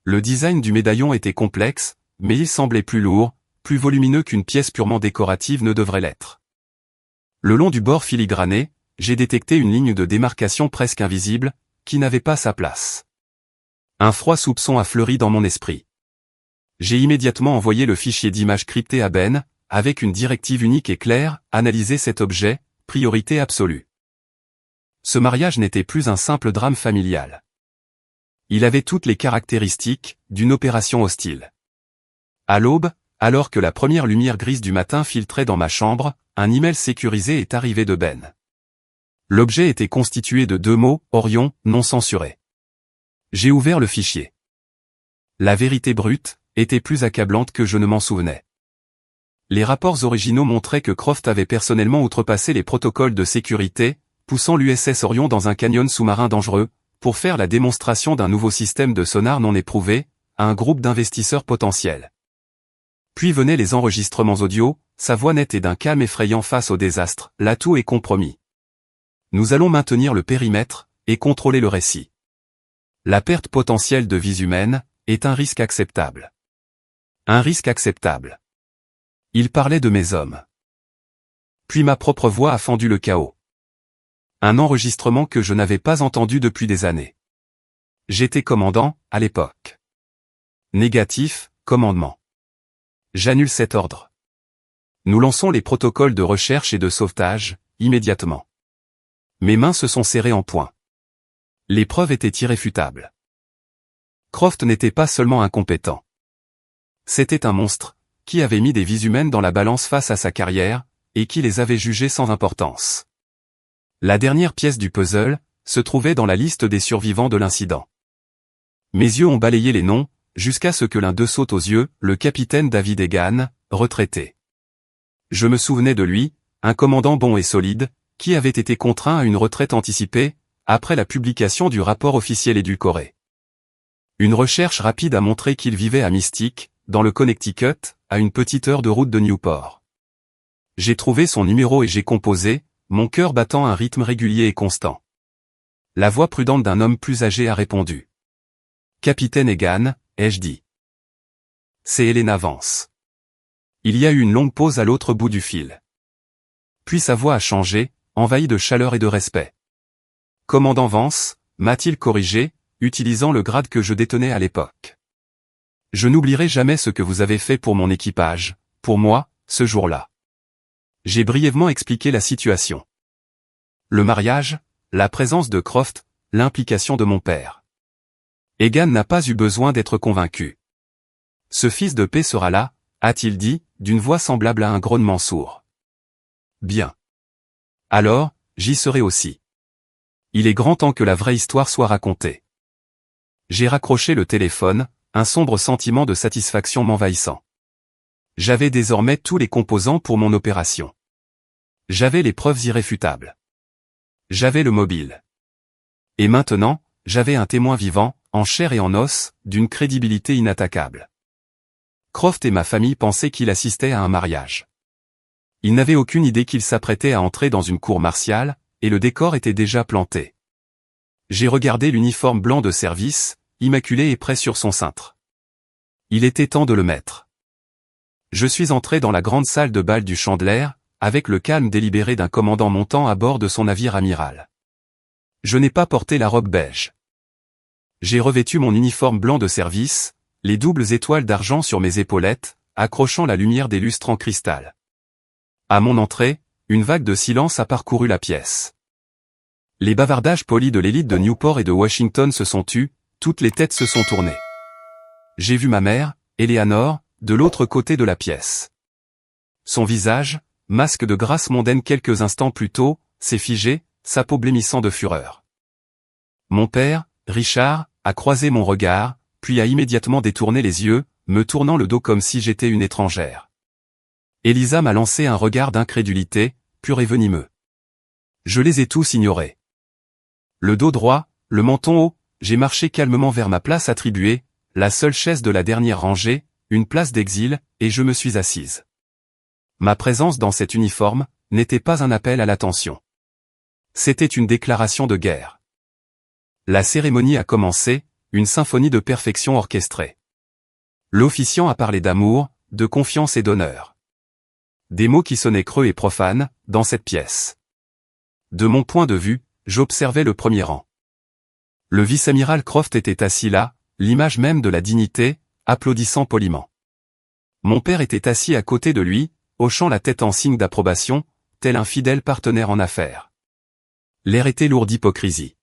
Le design du médaillon était complexe, mais il semblait plus lourd, plus volumineux qu'une pièce purement décorative ne devrait l'être. Le long du bord filigrané, j'ai détecté une ligne de démarcation presque invisible, qui n'avait pas sa place. Un froid soupçon a fleuri dans mon esprit. J'ai immédiatement envoyé le fichier d'image crypté à Ben, avec une directive unique et claire, analyser cet objet, priorité absolue. Ce mariage n'était plus un simple drame familial. Il avait toutes les caractéristiques d'une opération hostile. À l'aube, alors que la première lumière grise du matin filtrait dans ma chambre, un email sécurisé est arrivé de Ben. L'objet était constitué de 2 mots, Orion, non censurés. J'ai ouvert le fichier. La vérité brute était plus accablante que je ne m'en souvenais. Les rapports originaux montraient que Croft avait personnellement outrepassé les protocoles de sécurité, poussant l'USS Orion dans un canyon sous-marin dangereux, pour faire la démonstration d'un nouveau système de sonar non éprouvé, à un groupe d'investisseurs potentiels. Puis venaient les enregistrements audio, sa voix nette et d'un calme effrayant face au désastre, l'atout est compromis. Nous allons maintenir le périmètre, et contrôler le récit. La perte potentielle de vies humaines, est un risque acceptable. Un risque acceptable. Il parlait de mes hommes. Puis ma propre voix a fendu le chaos. Un enregistrement que je n'avais pas entendu depuis des années. J'étais commandant, à l'époque. Négatif, commandement. J'annule cet ordre. Nous lançons les protocoles de recherche et de sauvetage, immédiatement. Mes mains se sont serrées en poing. Les preuves étaient irréfutables. Croft n'était pas seulement incompétent. C'était un monstre, qui avait mis des vies humaines dans la balance face à sa carrière, et qui les avait jugées sans importance. La dernière pièce du puzzle, se trouvait dans la liste des survivants de l'incident. Mes yeux ont balayé les noms, jusqu'à ce que l'un d'eux saute aux yeux, le capitaine David Egan, retraité. Je me souvenais de lui, un commandant bon et solide, qui avait été contraint à une retraite anticipée, après la publication du rapport officiel édulcoré. Une recherche rapide a montré qu'il vivait à Mystic, dans le Connecticut, à une petite heure de route de Newport. J'ai trouvé son numéro et j'ai composé, mon cœur battant un rythme régulier et constant. La voix prudente d'un homme plus âgé a répondu. « Capitaine Egan, ai-je dit. C'est Helena Vance. » Il y a eu une longue pause à l'autre bout du fil. Puis sa voix a changé, envahie de chaleur et de respect. « Commandant Vance, m'a-t-il corrigé, utilisant le grade que je détenais à l'époque. Je n'oublierai jamais ce que vous avez fait pour mon équipage, pour moi, ce jour-là. » J'ai brièvement expliqué la situation. Le mariage, la présence de Croft, l'implication de mon père. Egan n'a pas eu besoin d'être convaincu. « Ce fils de paix sera là, » a-t-il dit, d'une voix semblable à un grognement sourd. Bien. Alors, j'y serai aussi. Il est grand temps que la vraie histoire soit racontée. J'ai raccroché le téléphone, un sombre sentiment de satisfaction m'envahissant. J'avais désormais tous les composants pour mon opération. J'avais les preuves irréfutables. J'avais le mobile. Et maintenant, j'avais un témoin vivant, en chair et en os, d'une crédibilité inattaquable. Croft et ma famille pensaient qu'il assistait à un mariage. Ils n'avaient aucune idée qu'il s'apprêtait à entrer dans une cour martiale, et le décor était déjà planté. J'ai regardé l'uniforme blanc de service, immaculé et prêt sur son cintre. Il était temps de le mettre. Je suis entré dans la grande salle de bal du Chandler, avec le calme délibéré d'un commandant montant à bord de son navire amiral. Je n'ai pas porté la robe beige. J'ai revêtu mon uniforme blanc de service, les doubles étoiles d'argent sur mes épaulettes, accrochant la lumière des lustres en cristal. À mon entrée, une vague de silence a parcouru la pièce. Les bavardages polis de l'élite de Newport et de Washington se sont tus, toutes les têtes se sont tournées. J'ai vu ma mère, Eleanor, de l'autre côté de la pièce. Son visage, masque de grâce mondaine quelques instants plus tôt, s'est figé, sa peau blêmissant de fureur. Mon père, Richard, a croisé mon regard, puis a immédiatement détourné les yeux, me tournant le dos comme si j'étais une étrangère. Elisa m'a lancé un regard d'incrédulité, pur et venimeux. Je les ai tous ignorés. Le dos droit, le menton haut, j'ai marché calmement vers ma place attribuée, la seule chaise de la dernière rangée, une place d'exil, et je me suis assise. Ma présence dans cet uniforme n'était pas un appel à l'attention. C'était une déclaration de guerre. La cérémonie a commencé, une symphonie de perfection orchestrée. L'officiant a parlé d'amour, de confiance et d'honneur. Des mots qui sonnaient creux et profanes, dans cette pièce. De mon point de vue, j'observais le premier rang. Le vice-amiral Croft était assis là, l'image même de la dignité, applaudissant poliment. Mon père était assis à côté de lui, hochant la tête en signe d'approbation, tel un fidèle partenaire en affaires. L'air était lourd d'hypocrisie.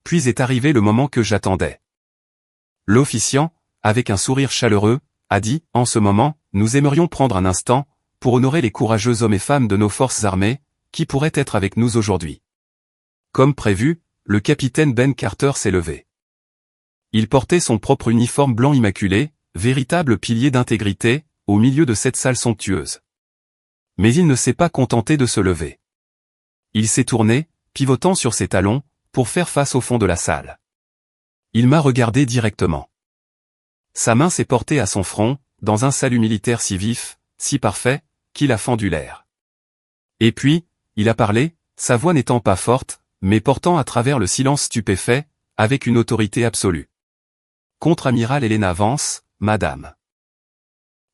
Puis est arrivé le moment que j'attendais. L'officiant, avec un sourire chaleureux, a dit, en ce moment, nous aimerions prendre un instant, pour honorer les courageux hommes et femmes de nos forces armées, qui pourraient être avec nous aujourd'hui. Comme prévu, le capitaine Ben Carter s'est levé. Il portait son propre uniforme blanc immaculé, véritable pilier d'intégrité, au milieu de cette salle somptueuse. Mais il ne s'est pas contenté de se lever. Il s'est tourné, pivotant sur ses talons, pour faire face au fond de la salle. Il m'a regardé directement. Sa main s'est portée à son front, dans un salut militaire si vif, si parfait, qu'il a fendu l'air. Et puis, il a parlé, sa voix n'étant pas forte, mais portant à travers le silence stupéfait, avec une autorité absolue. Contre-amiral Helena Vance, madame.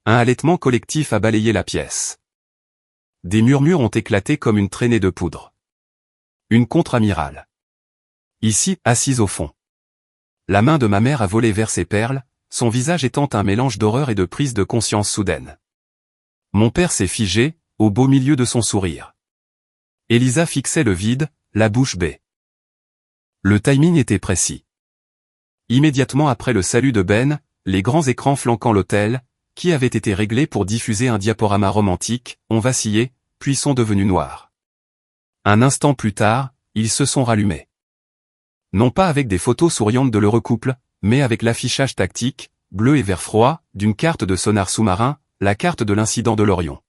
Un halètement collectif a balayé la pièce. Des murmures ont éclaté comme une traînée de poudre. Une contre-amirale. Ici, assise au fond. La main de ma mère a volé vers ses perles, son visage étant un mélange d'horreur et de prise de conscience soudaine. Mon père s'est figé, au beau milieu de son sourire. Elisa fixait le vide, la bouche bée. Le timing était précis. Immédiatement après le salut de Ben, les grands écrans flanquant l'hôtel, qui avaient été réglés pour diffuser un diaporama romantique, ont vacillé, puis sont devenus noirs. Un instant plus tard, ils se sont rallumés. Non pas avec des photos souriantes de l'heureux couple, mais avec l'affichage tactique, bleu et vert froid, d'une carte de sonar sous-marin, la carte de l'incident de l'Orion.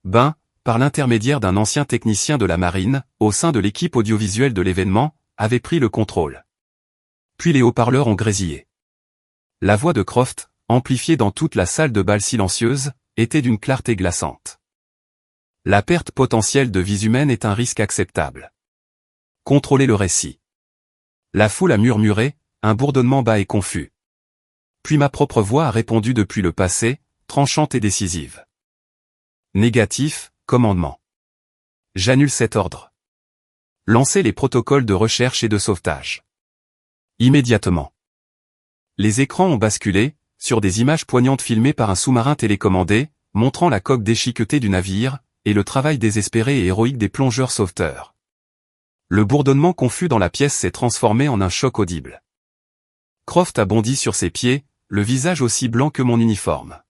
Ben, par l'intermédiaire d'un ancien technicien de la marine, au sein de l'équipe audiovisuelle de l'événement, avait pris le contrôle. Puis les haut-parleurs ont grésillé. La voix de Croft, amplifiée dans toute la salle de bal silencieuse, était d'une clarté glaçante. La perte potentielle de vies humaines est un risque acceptable. Contrôlez le récit. La foule a murmuré, un bourdonnement bas et confus. Puis ma propre voix a répondu depuis le passé, tranchante et décisive. Négatif, commandement. J'annule cet ordre. Lancez les protocoles de recherche et de sauvetage. Immédiatement. Les écrans ont basculé, sur des images poignantes filmées par un sous-marin télécommandé, montrant la coque déchiquetée du navire, et le travail désespéré et héroïque des plongeurs sauveteurs. Le bourdonnement confus dans la pièce s'est transformé en un choc audible. Croft a bondi sur ses pieds, le visage aussi blanc que mon uniforme.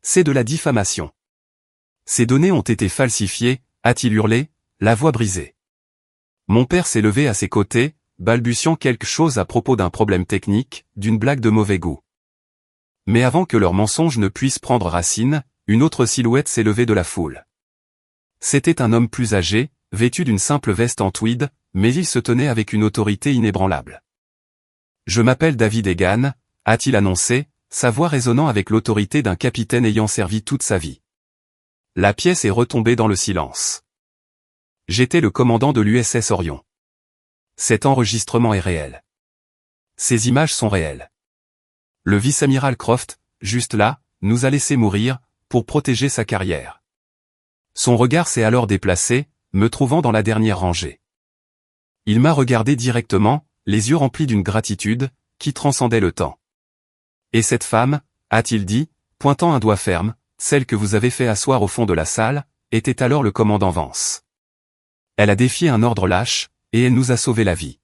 C'est de la diffamation. Ces données ont été falsifiées, a-t-il hurlé, la voix brisée. Mon père s'est levé à ses côtés, balbutiant quelque chose à propos d'un problème technique, d'une blague de mauvais goût. Mais avant que leurs mensonges ne puissent prendre racine, une autre silhouette s'est levée de la foule. C'était un homme plus âgé, vêtu d'une simple veste en tweed, mais il se tenait avec une autorité inébranlable. « Je m'appelle David Egan », a-t-il annoncé, sa voix résonnant avec l'autorité d'un capitaine ayant servi toute sa vie. La pièce est retombée dans le silence. J'étais le commandant de l'USS Orion. Cet enregistrement est réel. Ces images sont réelles. Le vice-amiral Croft, juste là, nous a laissé mourir, pour protéger sa carrière. Son regard s'est alors déplacé, me trouvant dans la dernière rangée. Il m'a regardé directement, les yeux remplis d'une gratitude, qui transcendait le temps. Et cette femme, a-t-il dit, pointant un doigt ferme, celle que vous avez fait asseoir au fond de la salle, était alors le commandant Vance. Elle a défié un ordre lâche, et elle nous a sauvé la vie.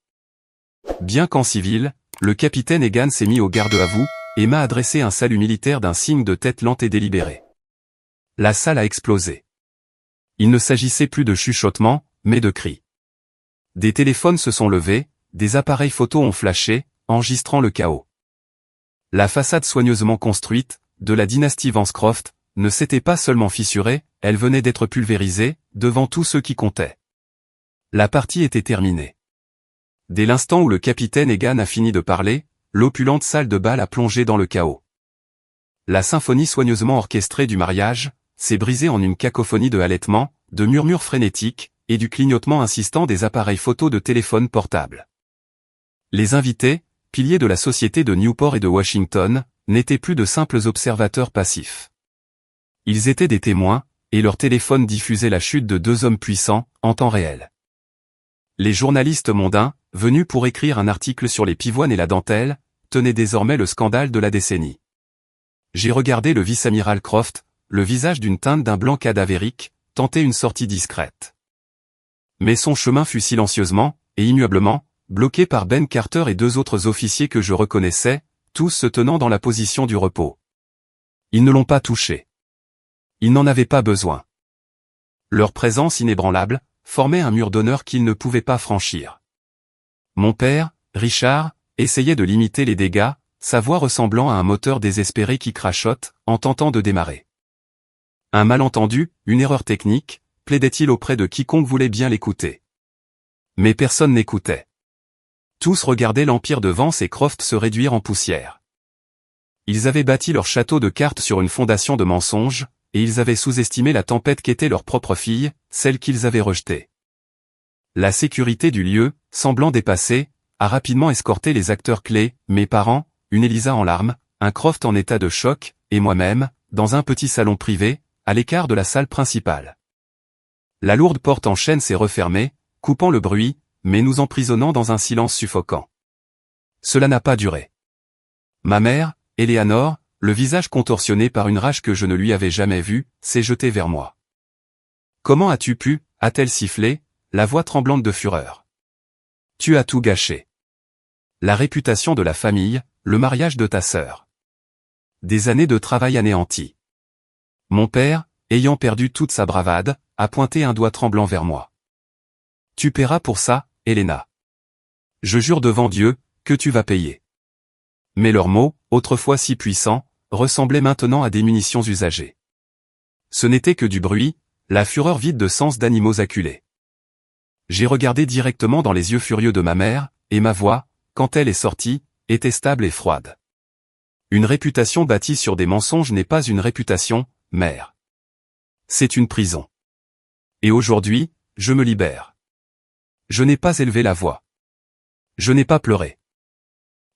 Bien qu'en civil, le capitaine Egan s'est mis au garde à vous, et m'a adressé un salut militaire d'un signe de tête lente et délibéré. La salle a explosé. Il ne s'agissait plus de chuchotements, mais de cris. Des téléphones se sont levés, des appareils photo ont flashé, enregistrant le chaos. La façade soigneusement construite, de la dynastie Vance-Croft, ne s'était pas seulement fissurée, elle venait d'être pulvérisée, devant tous ceux qui comptaient. La partie était terminée. Dès l'instant où le capitaine Egan a fini de parler, l'opulente salle de bal a plongé dans le chaos. La symphonie soigneusement orchestrée du mariage s'est brisée en une cacophonie de halètements, de murmures frénétiques, et du clignotement insistant des appareils photo de téléphone portable. Les invités, piliers de la société de Newport et de Washington, n'étaient plus de simples observateurs passifs. Ils étaient des témoins, et leur téléphone diffusait la chute de deux hommes puissants, en temps réel. Les journalistes mondains, venus pour écrire un article sur les pivoines et la dentelle, tenaient désormais le scandale de la décennie. J'ai regardé le vice-amiral Croft, le visage d'une teinte d'un blanc cadavérique, tenter une sortie discrète. Mais son chemin fut silencieusement, et immuablement, bloqué par Ben Carter et deux autres officiers que je reconnaissais, tous se tenant dans la position du repos. Ils ne l'ont pas touché. Ils n'en avaient pas besoin. Leur présence inébranlable formait un mur d'honneur qu'ils ne pouvaient pas franchir. Mon père, Richard, essayait de limiter les dégâts, sa voix ressemblant à un moteur désespéré qui crachote, en tentant de démarrer. Un malentendu, une erreur technique, plaidait-il auprès de quiconque voulait bien l'écouter. Mais personne n'écoutait. Tous regardaient l'empire de Vance et Croft se réduire en poussière. Ils avaient bâti leur château de cartes sur une fondation de mensonges, et ils avaient sous-estimé la tempête qu'était leur propre fille, celle qu'ils avaient rejetée. La sécurité du lieu, semblant dépassée, a rapidement escorté les acteurs clés, mes parents, une Elisa en larmes, un Croft en état de choc, et moi-même, dans un petit salon privé, à l'écart de la salle principale. La lourde porte en chêne s'est refermée, coupant le bruit, mais nous emprisonnant dans un silence suffocant. Cela n'a pas duré. Ma mère, Eleanor, le visage contorsionné par une rage que je ne lui avais jamais vue, s'est jetée vers moi. « Comment as-tu pu » a-t-elle sifflé, la voix tremblante de fureur. « Tu as tout gâché. La réputation de la famille, le mariage de ta sœur. Des années de travail anéanties. » Mon père, ayant perdu toute sa bravade, a pointé un doigt tremblant vers moi. « Tu paieras pour ça, Helena. Je jure devant Dieu, que tu vas payer. » Mais leurs mots, autrefois si puissants, ressemblaient maintenant à des munitions usagées. Ce n'était que du bruit, la fureur vide de sens d'animaux acculés. J'ai regardé directement dans les yeux furieux de ma mère, et ma voix, quand elle est sortie, était stable et froide. Une réputation bâtie sur des mensonges n'est pas une réputation, mère. C'est une prison. Et aujourd'hui, je me libère. Je n'ai pas élevé la voix. Je n'ai pas pleuré.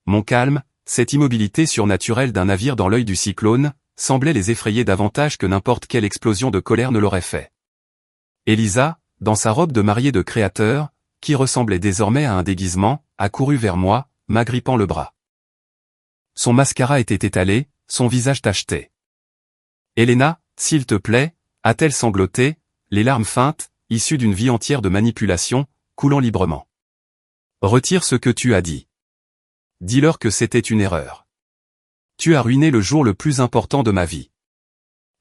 Mon calme, cette immobilité surnaturelle d'un navire dans l'œil du cyclone, semblait les effrayer davantage que n'importe quelle explosion de colère ne l'aurait fait. Elisa, dans sa robe de mariée de créateur, qui ressemblait désormais à un déguisement, a couru vers moi, m'agrippant le bras. Son mascara était étalé, son visage tacheté. « Helena, s'il te plaît » a-t-elle sangloté, les larmes feintes, issues d'une vie entière de manipulation, coulant librement. « Retire ce que tu as dit. Dis-leur que c'était une erreur. Tu as ruiné le jour le plus important de ma vie. »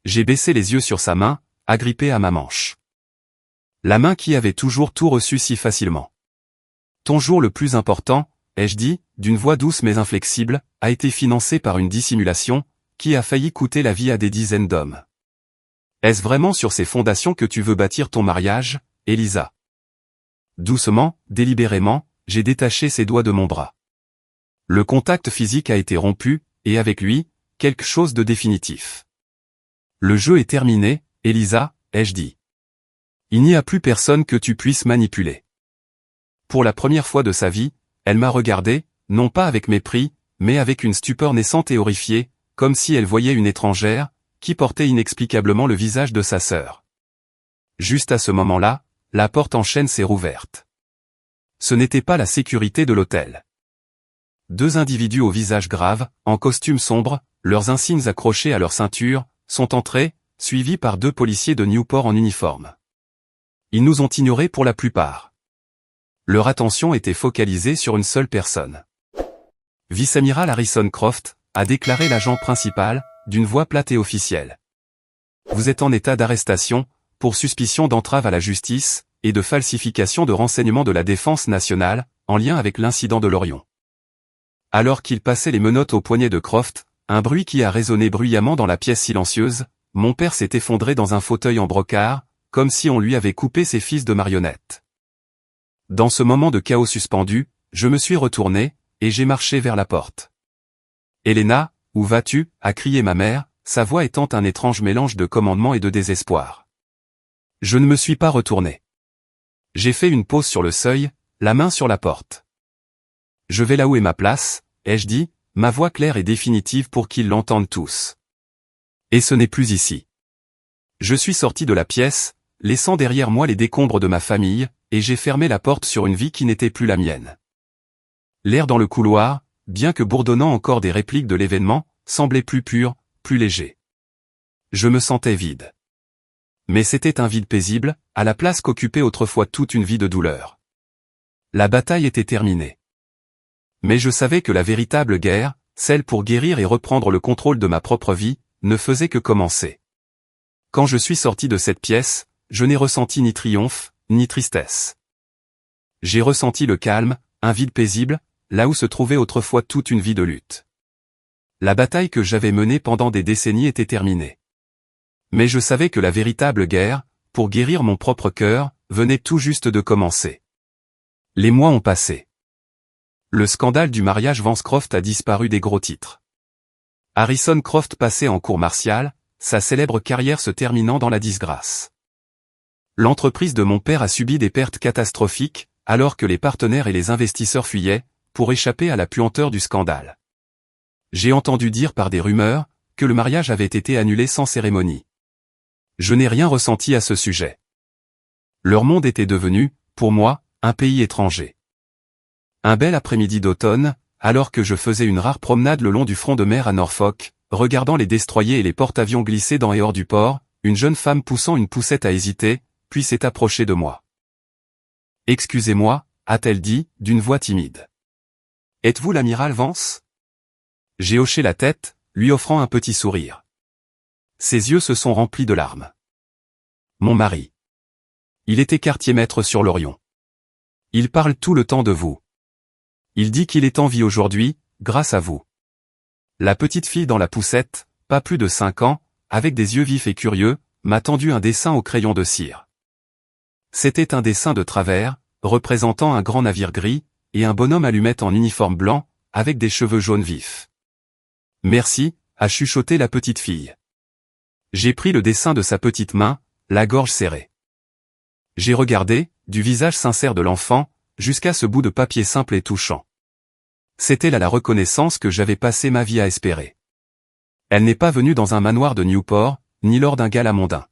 J'ai baissé les yeux sur sa main, agrippée à ma manche. La main qui avait toujours tout reçu si facilement. « Ton jour le plus important, » ai-je dit, d'une voix douce mais inflexible, a été financé par une dissimulation, qui a failli coûter la vie à des dizaines d'hommes. Est-ce vraiment sur ces fondations que tu veux bâtir ton mariage, Elisa? Doucement, délibérément, j'ai détaché ses doigts de mon bras. Le contact physique a été rompu, et avec lui, quelque chose de définitif. Le jeu est terminé, Elisa, ai-je dit. Il n'y a plus personne que tu puisses manipuler. Pour la première fois de sa vie, elle m'a regardé, non pas avec mépris, mais avec une stupeur naissante et horrifiée, comme si elle voyait une étrangère, qui portait inexplicablement le visage de sa sœur. Juste à ce moment-là, la porte en chêne s'est rouverte. Ce n'était pas la sécurité de l'hôtel. Deux individus au visage grave, en costume sombre, leurs insignes accrochés à leur ceinture, sont entrés, suivis par 2 policiers de Newport en uniforme. Ils nous ont ignorés pour la plupart. Leur attention était focalisée sur une seule personne. Vice-amiral Harrison Croft, a déclaré l'agent principal, d'une voix plate et officielle. Vous êtes en état d'arrestation, pour suspicion d'entrave à la justice, et de falsification de renseignements de la défense nationale, en lien avec l'incident de l'Orion. Alors qu'il passait les menottes au poignet de Croft, un bruit qui a résonné bruyamment dans la pièce silencieuse, mon père s'est effondré dans un fauteuil en brocart, comme si on lui avait coupé ses fils de marionnettes. Dans ce moment de chaos suspendu, je me suis retourné, et j'ai marché vers la porte. « Helena, où vas-tu » a crié ma mère, sa voix étant un étrange mélange de commandement et de désespoir. Je ne me suis pas retourné. J'ai fait une pause sur le seuil, la main sur la porte. « Je vais là où est ma place » ai-je dit, ma voix claire et définitive pour qu'ils l'entendent tous. Et ce n'est plus ici. Je suis sorti de la pièce, laissant derrière moi les décombres de ma famille, et j'ai fermé la porte sur une vie qui n'était plus la mienne. L'air dans le couloir, bien que bourdonnant encore des répliques de l'événement, semblait plus pur, plus léger. Je me sentais vide. Mais c'était un vide paisible, à la place qu'occupait autrefois toute une vie de douleur. La bataille était terminée. Mais je savais que la véritable guerre, celle pour guérir et reprendre le contrôle de ma propre vie, ne faisait que commencer. Quand je suis sorti de cette pièce, je n'ai ressenti ni triomphe, ni tristesse. J'ai ressenti le calme, un vide paisible, là où se trouvait autrefois toute une vie de lutte. La bataille que j'avais menée pendant des décennies était terminée. Mais je savais que la véritable guerre, pour guérir mon propre cœur, venait tout juste de commencer. Les mois ont passé. Le scandale du mariage Vance Croft a disparu des gros titres. Harrison Croft passait en cour martiale, sa célèbre carrière se terminant dans la disgrâce. L'entreprise de mon père a subi des pertes catastrophiques, alors que les partenaires et les investisseurs fuyaient, pour échapper à la puanteur du scandale. J'ai entendu dire par des rumeurs, que le mariage avait été annulé sans cérémonie. Je n'ai rien ressenti à ce sujet. Leur monde était devenu, pour moi, un pays étranger. Un bel après-midi d'automne, alors que je faisais une rare promenade le long du front de mer à Norfolk, regardant les destroyers et les porte-avions glisser dans et hors du port, une jeune femme poussant une poussette a hésité, puis s'est approchée de moi. « Excusez-moi » a-t-elle dit, d'une voix timide. « Êtes-vous l'amiral Vance ?» J'ai hoché la tête, lui offrant un petit sourire. Ses yeux se sont remplis de larmes. « Mon mari. Il était quartier-maître sur l'Orion. Il parle tout le temps de vous. Il dit qu'il est en vie aujourd'hui, grâce à vous. » La petite fille dans la poussette, pas plus de 5 ans, avec des yeux vifs et curieux, m'a tendu un dessin au crayon de cire. C'était un dessin de travers, représentant un grand navire gris, et un bonhomme allumette en uniforme blanc, avec des cheveux jaunes vifs. « Merci » a chuchoté la petite fille. J'ai pris le dessin de sa petite main, la gorge serrée. J'ai regardé, du visage sincère de l'enfant, jusqu'à ce bout de papier simple et touchant. C'était là la reconnaissance que j'avais passé ma vie à espérer. Elle n'est pas venue dans un manoir de Newport, ni lors d'un gala mondain.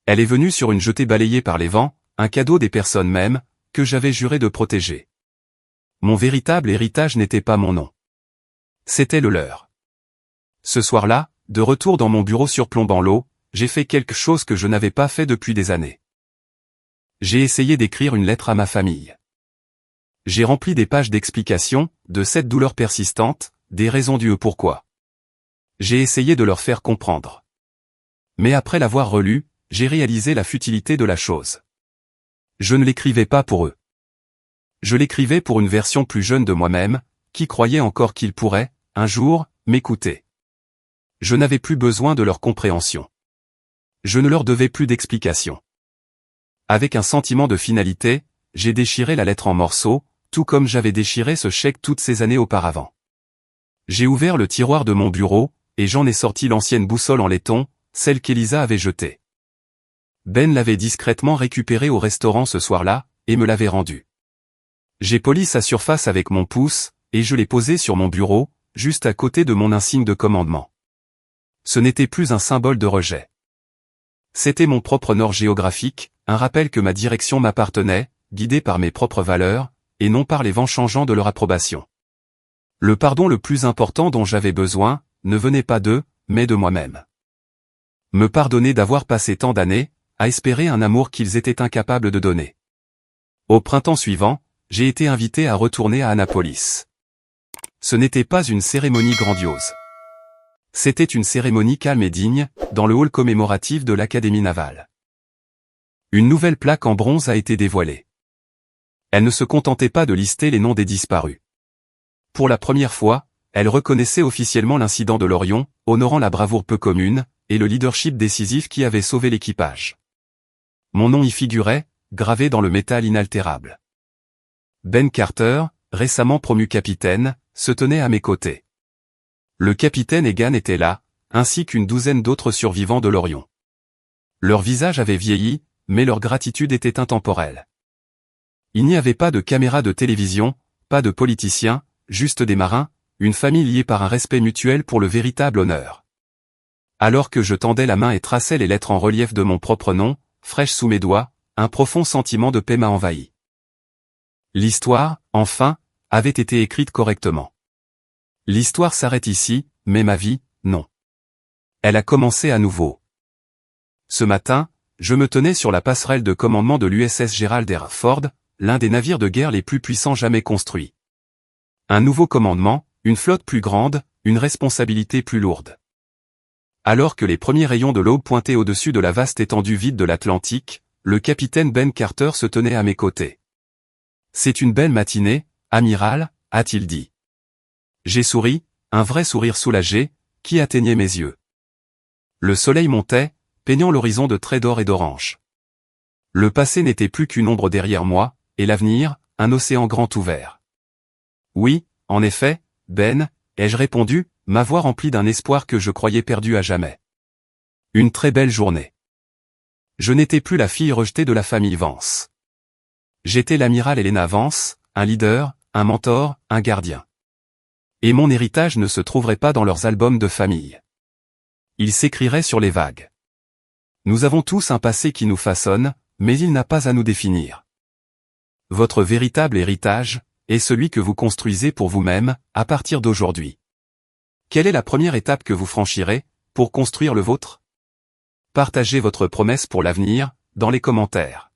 Elle est venue sur une jetée balayée par les vents, un cadeau des personnes mêmes, que j'avais juré de protéger. Mon véritable héritage n'était pas mon nom. C'était le leur. Ce soir-là, de retour dans mon bureau surplombant l'eau, j'ai fait quelque chose que je n'avais pas fait depuis des années. J'ai essayé d'écrire une lettre à ma famille. J'ai rempli des pages d'explications, de cette douleur persistante, des raisons du pourquoi. J'ai essayé de leur faire comprendre. Mais après l'avoir relu, j'ai réalisé la futilité de la chose. Je ne l'écrivais pas pour eux. Je l'écrivais pour une version plus jeune de moi-même, qui croyait encore qu'ils pourraient, un jour, m'écouter. Je n'avais plus besoin de leur compréhension. Je ne leur devais plus d'explications. Avec un sentiment de finalité, j'ai déchiré la lettre en morceaux, tout comme j'avais déchiré ce chèque toutes ces années auparavant. J'ai ouvert le tiroir de mon bureau, et j'en ai sorti l'ancienne boussole en laiton, celle qu'Elisa avait jetée. Ben l'avait discrètement récupérée au restaurant ce soir-là, et me l'avait rendue. J'ai poli sa surface avec mon pouce, et je l'ai posée sur mon bureau, juste à côté de mon insigne de commandement. Ce n'était plus un symbole de rejet. C'était mon propre nord géographique, un rappel que ma direction m'appartenait, guidée par mes propres valeurs, et non par les vents changeants de leur approbation. Le pardon le plus important dont j'avais besoin, ne venait pas d'eux, mais de moi-même. Me pardonner d'avoir passé tant d'années, à espérer un amour qu'ils étaient incapables de donner. Au printemps suivant, j'ai été invité à retourner à Annapolis. Ce n'était pas une cérémonie grandiose. C'était une cérémonie calme et digne, dans le hall commémoratif de l'Académie navale. Une nouvelle plaque en bronze a été dévoilée. Elle ne se contentait pas de lister les noms des disparus. Pour la première fois, elle reconnaissait officiellement l'incident de l'Orion, honorant la bravoure peu commune, et le leadership décisif qui avait sauvé l'équipage. Mon nom y figurait, gravé dans le métal inaltérable. Ben Carter, récemment promu capitaine, se tenait à mes côtés. Le capitaine Egan était là, ainsi qu'une douzaine d'autres survivants de l'Orion. Leurs visages avaient vieilli, mais leur gratitude était intemporelle. Il n'y avait pas de caméra de télévision, pas de politiciens, juste des marins, une famille liée par un respect mutuel pour le véritable honneur. Alors que je tendais la main et traçais les lettres en relief de mon propre nom, fraîches sous mes doigts, un profond sentiment de paix m'a envahi. L'histoire, enfin, avait été écrite correctement. L'histoire s'arrête ici, mais ma vie, non. Elle a commencé à nouveau. Ce matin, je me tenais sur la passerelle de commandement de l'USS Gerald R. Ford, l'un des navires de guerre les plus puissants jamais construits. Un nouveau commandement, une flotte plus grande, une responsabilité plus lourde. Alors que les premiers rayons de l'aube pointaient au-dessus de la vaste étendue vide de l'Atlantique, le capitaine Ben Carter se tenait à mes côtés. « C'est une belle matinée, amiral », a-t-il dit. J'ai souri, un vrai sourire soulagé, qui atteignait mes yeux. Le soleil montait, peignant l'horizon de traits d'or et d'orange. Le passé n'était plus qu'une ombre derrière moi, et l'avenir, un océan grand ouvert. Oui, en effet, Ben, ai-je répondu, ma voix remplie d'un espoir que je croyais perdu à jamais. Une très belle journée. Je n'étais plus la fille rejetée de la famille Vance. J'étais l'amiral Helena Vance, un leader, un mentor, un gardien. Et mon héritage ne se trouverait pas dans leurs albums de famille. Il s'écrirait sur les vagues. Nous avons tous un passé qui nous façonne, mais il n'a pas à nous définir. Votre véritable héritage est celui que vous construisez pour vous-même, à partir d'aujourd'hui. Quelle est la première étape que vous franchirez, pour construire le vôtre ? Partagez votre promesse pour l'avenir, dans les commentaires.